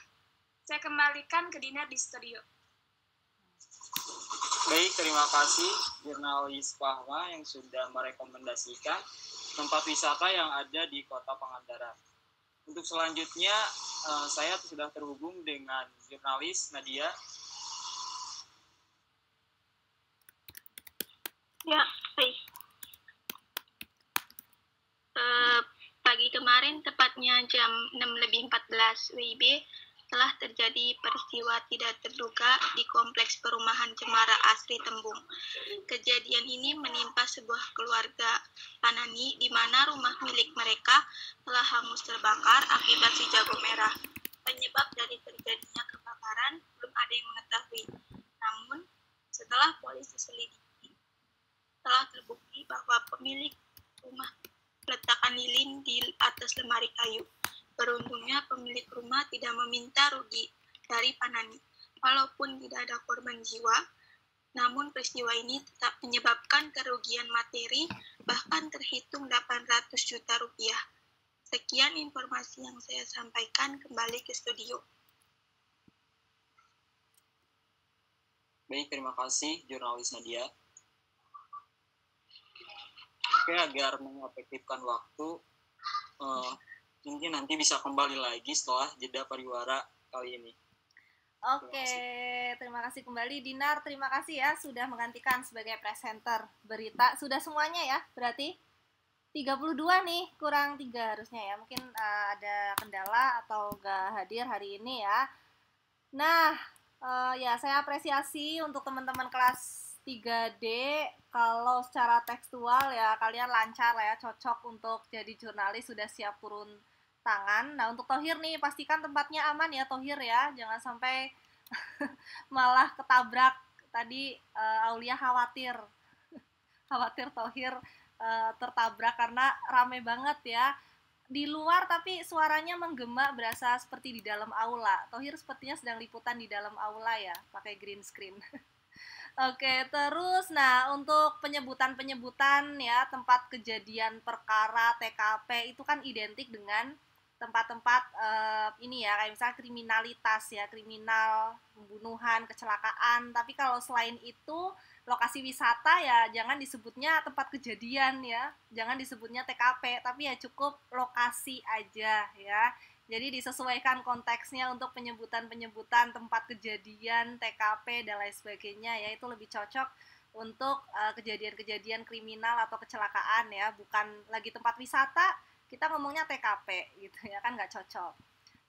Saya kembalikan ke Dinar di studio. Baik, terima kasih jurnalis Fahma yang sudah merekomendasikan tempat wisata yang ada di Kota Pangandaran. Untuk selanjutnya, saya sudah terhubung dengan jurnalis Nadia. Ya, baik. Pagi kemarin, tepatnya jam 6:14 WIB, telah terjadi peristiwa tidak terduga di kompleks perumahan Cemara Asri Tembung. Kejadian ini menimpa sebuah keluarga Panani di mana rumah milik mereka telah hangus terbakar akibat si jago merah. Penyebab dari terjadinya kebakaran belum ada yang mengetahui. Namun, setelah polisi selidiki, telah terbukti bahwa pemilik rumah meletakkan lilin di atas lemari kayu. Beruntungnya pemilik rumah tidak meminta rugi dari Panani. Walaupun tidak ada korban jiwa, namun peristiwa ini tetap menyebabkan kerugian materi bahkan terhitung 800 juta rupiah. Sekian informasi yang saya sampaikan, kembali ke studio. Baik, terima kasih jurnalis Nadia. Oke, agar mengefektifkan waktu, mungkin nanti bisa kembali lagi setelah jeda pariwara kali ini. Oke, terima kasih kembali Dinar. Terima kasih ya sudah menggantikan sebagai presenter berita. Sudah semuanya ya, berarti 32 nih, kurang 3 harusnya ya. Mungkin ada kendala atau nggak hadir hari ini ya. Nah, ya saya apresiasi untuk teman-teman kelas 3D, kalau secara tekstual ya kalian lancar lah ya, cocok untuk jadi jurnalis, sudah siap turun tangan. Nah, untuk Thohir nih, pastikan tempatnya aman ya Thohir ya, jangan sampai malah ketabrak. Tadi Aulia khawatir Thohir tertabrak karena rame banget ya di luar, tapi suaranya menggema berasa seperti di dalam aula. Thohir sepertinya sedang liputan di dalam aula ya, pakai green screen. Oke, terus nah untuk penyebutan ya tempat kejadian perkara TKP itu kan identik dengan tempat-tempat ini ya, kayak misalnya kriminalitas ya, kriminal, pembunuhan, kecelakaan. Tapi kalau selain itu lokasi wisata ya jangan disebutnya tempat kejadian ya, jangan disebutnya TKP, tapi ya cukup lokasi aja ya. Jadi disesuaikan konteksnya untuk penyebutan-penyebutan tempat kejadian, TKP, dan lain sebagainya ya, itu lebih cocok untuk kejadian-kejadian kriminal atau kecelakaan ya, bukan lagi tempat wisata, kita ngomongnya TKP gitu ya, kan nggak cocok.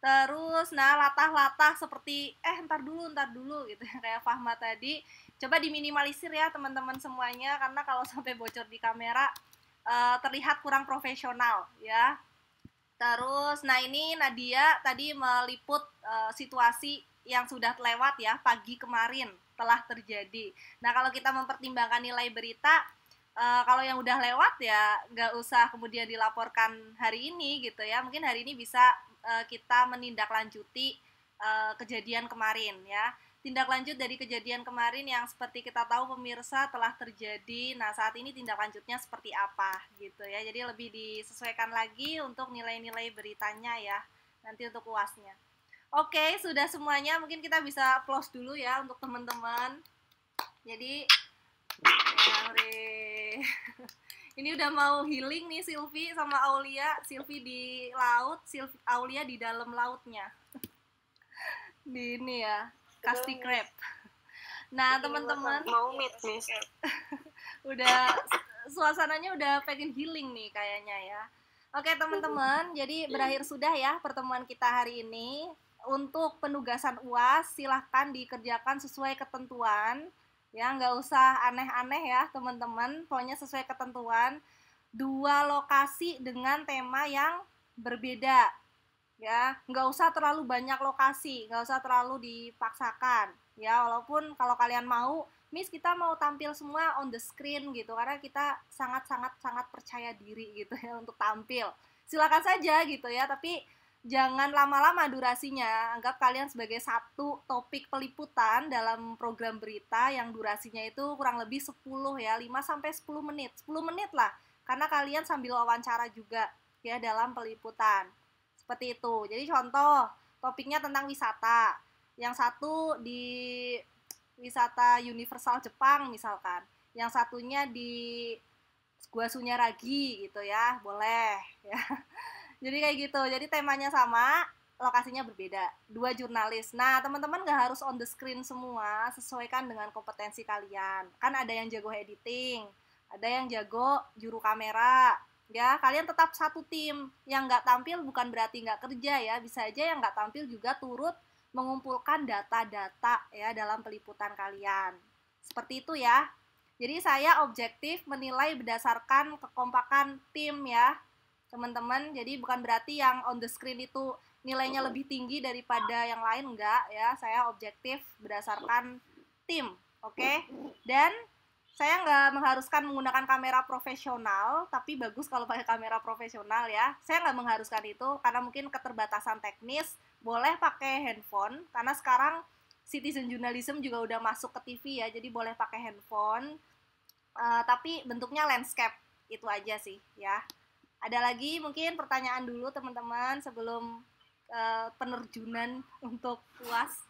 Terus, nah latah-latah seperti, ntar dulu gitu ya, kayak Fahma tadi, coba diminimalisir ya teman-teman semuanya, karena kalau sampai bocor di kamera, terlihat kurang profesional ya. Terus, nah ini Nadia tadi meliput situasi yang sudah lewat ya, pagi kemarin telah terjadi. Nah, kalau kita mempertimbangkan nilai berita, kalau yang udah lewat ya nggak usah kemudian dilaporkan hari ini gitu ya. Mungkin hari ini bisa kita menindaklanjuti kejadian kemarin ya. Tindak lanjut dari kejadian kemarin yang seperti kita tahu pemirsa telah terjadi. Nah, saat ini tindak lanjutnya seperti apa gitu ya. Jadi lebih disesuaikan lagi untuk nilai-nilai beritanya ya, nanti untuk UASnya. Oke, sudah semuanya. Mungkin kita bisa close dulu ya untuk teman-teman. Jadi ini udah mau healing nih Silvi sama Aulia. Silvi di laut, Aulia di dalam lautnya. Di ini ya, Krusty Krab. Nah, teman-teman mau meet nih. Udah suasananya udah pengen healing nih kayaknya ya. Oke teman-teman, jadi berakhir sudah ya pertemuan kita hari ini. Untuk penugasan UAS silahkan dikerjakan sesuai ketentuan. Ya, nggak usah aneh-aneh ya teman-teman, pokoknya sesuai ketentuan. 2 lokasi dengan tema yang berbeda. Ya, nggak usah terlalu banyak lokasi, nggak usah terlalu dipaksakan. Ya, walaupun kalau kalian mau, Miss kita mau tampil semua on the screen gitu, karena kita sangat percaya diri gitu ya untuk tampil. Silakan saja gitu ya, tapi jangan lama-lama durasinya. Anggap kalian sebagai satu topik peliputan dalam program berita yang durasinya itu kurang lebih 10 ya, 5-10 menit. 10 menit lah, karena kalian sambil wawancara juga ya dalam peliputan. Seperti itu. Jadi contoh, topiknya tentang wisata. Yang satu di wisata universal Jepang misalkan, yang satunya di Gua Sunyaragi gitu ya, boleh ya. Jadi kayak gitu, jadi temanya sama, lokasinya berbeda, 2 jurnalis. Nah teman-teman gak harus on the screen semua, sesuaikan dengan kompetensi kalian. Kan ada yang jago editing, ada yang jago juru kamera, ya kalian tetap satu tim. Yang nggak tampil bukan berarti nggak kerja ya, bisa aja yang nggak tampil juga turut mengumpulkan data-data ya dalam peliputan kalian. Seperti itu ya. Jadi saya objektif menilai berdasarkan kekompakan tim ya teman-teman. Jadi bukan berarti yang on the screen itu nilainya lebih tinggi daripada yang lain, enggak ya. Saya objektif berdasarkan tim, oke? Dan saya nggak mengharuskan menggunakan kamera profesional, tapi bagus kalau pakai kamera profesional ya. Saya nggak mengharuskan itu karena mungkin keterbatasan teknis. Boleh pakai handphone, karena sekarang citizen journalism juga udah masuk ke TV ya, jadi boleh pakai handphone. Tapi bentuknya landscape, itu aja sih ya. Ada lagi mungkin pertanyaan dulu teman-teman sebelum penerjunan untuk UAS.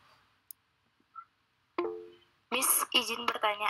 Miss izin bertanya.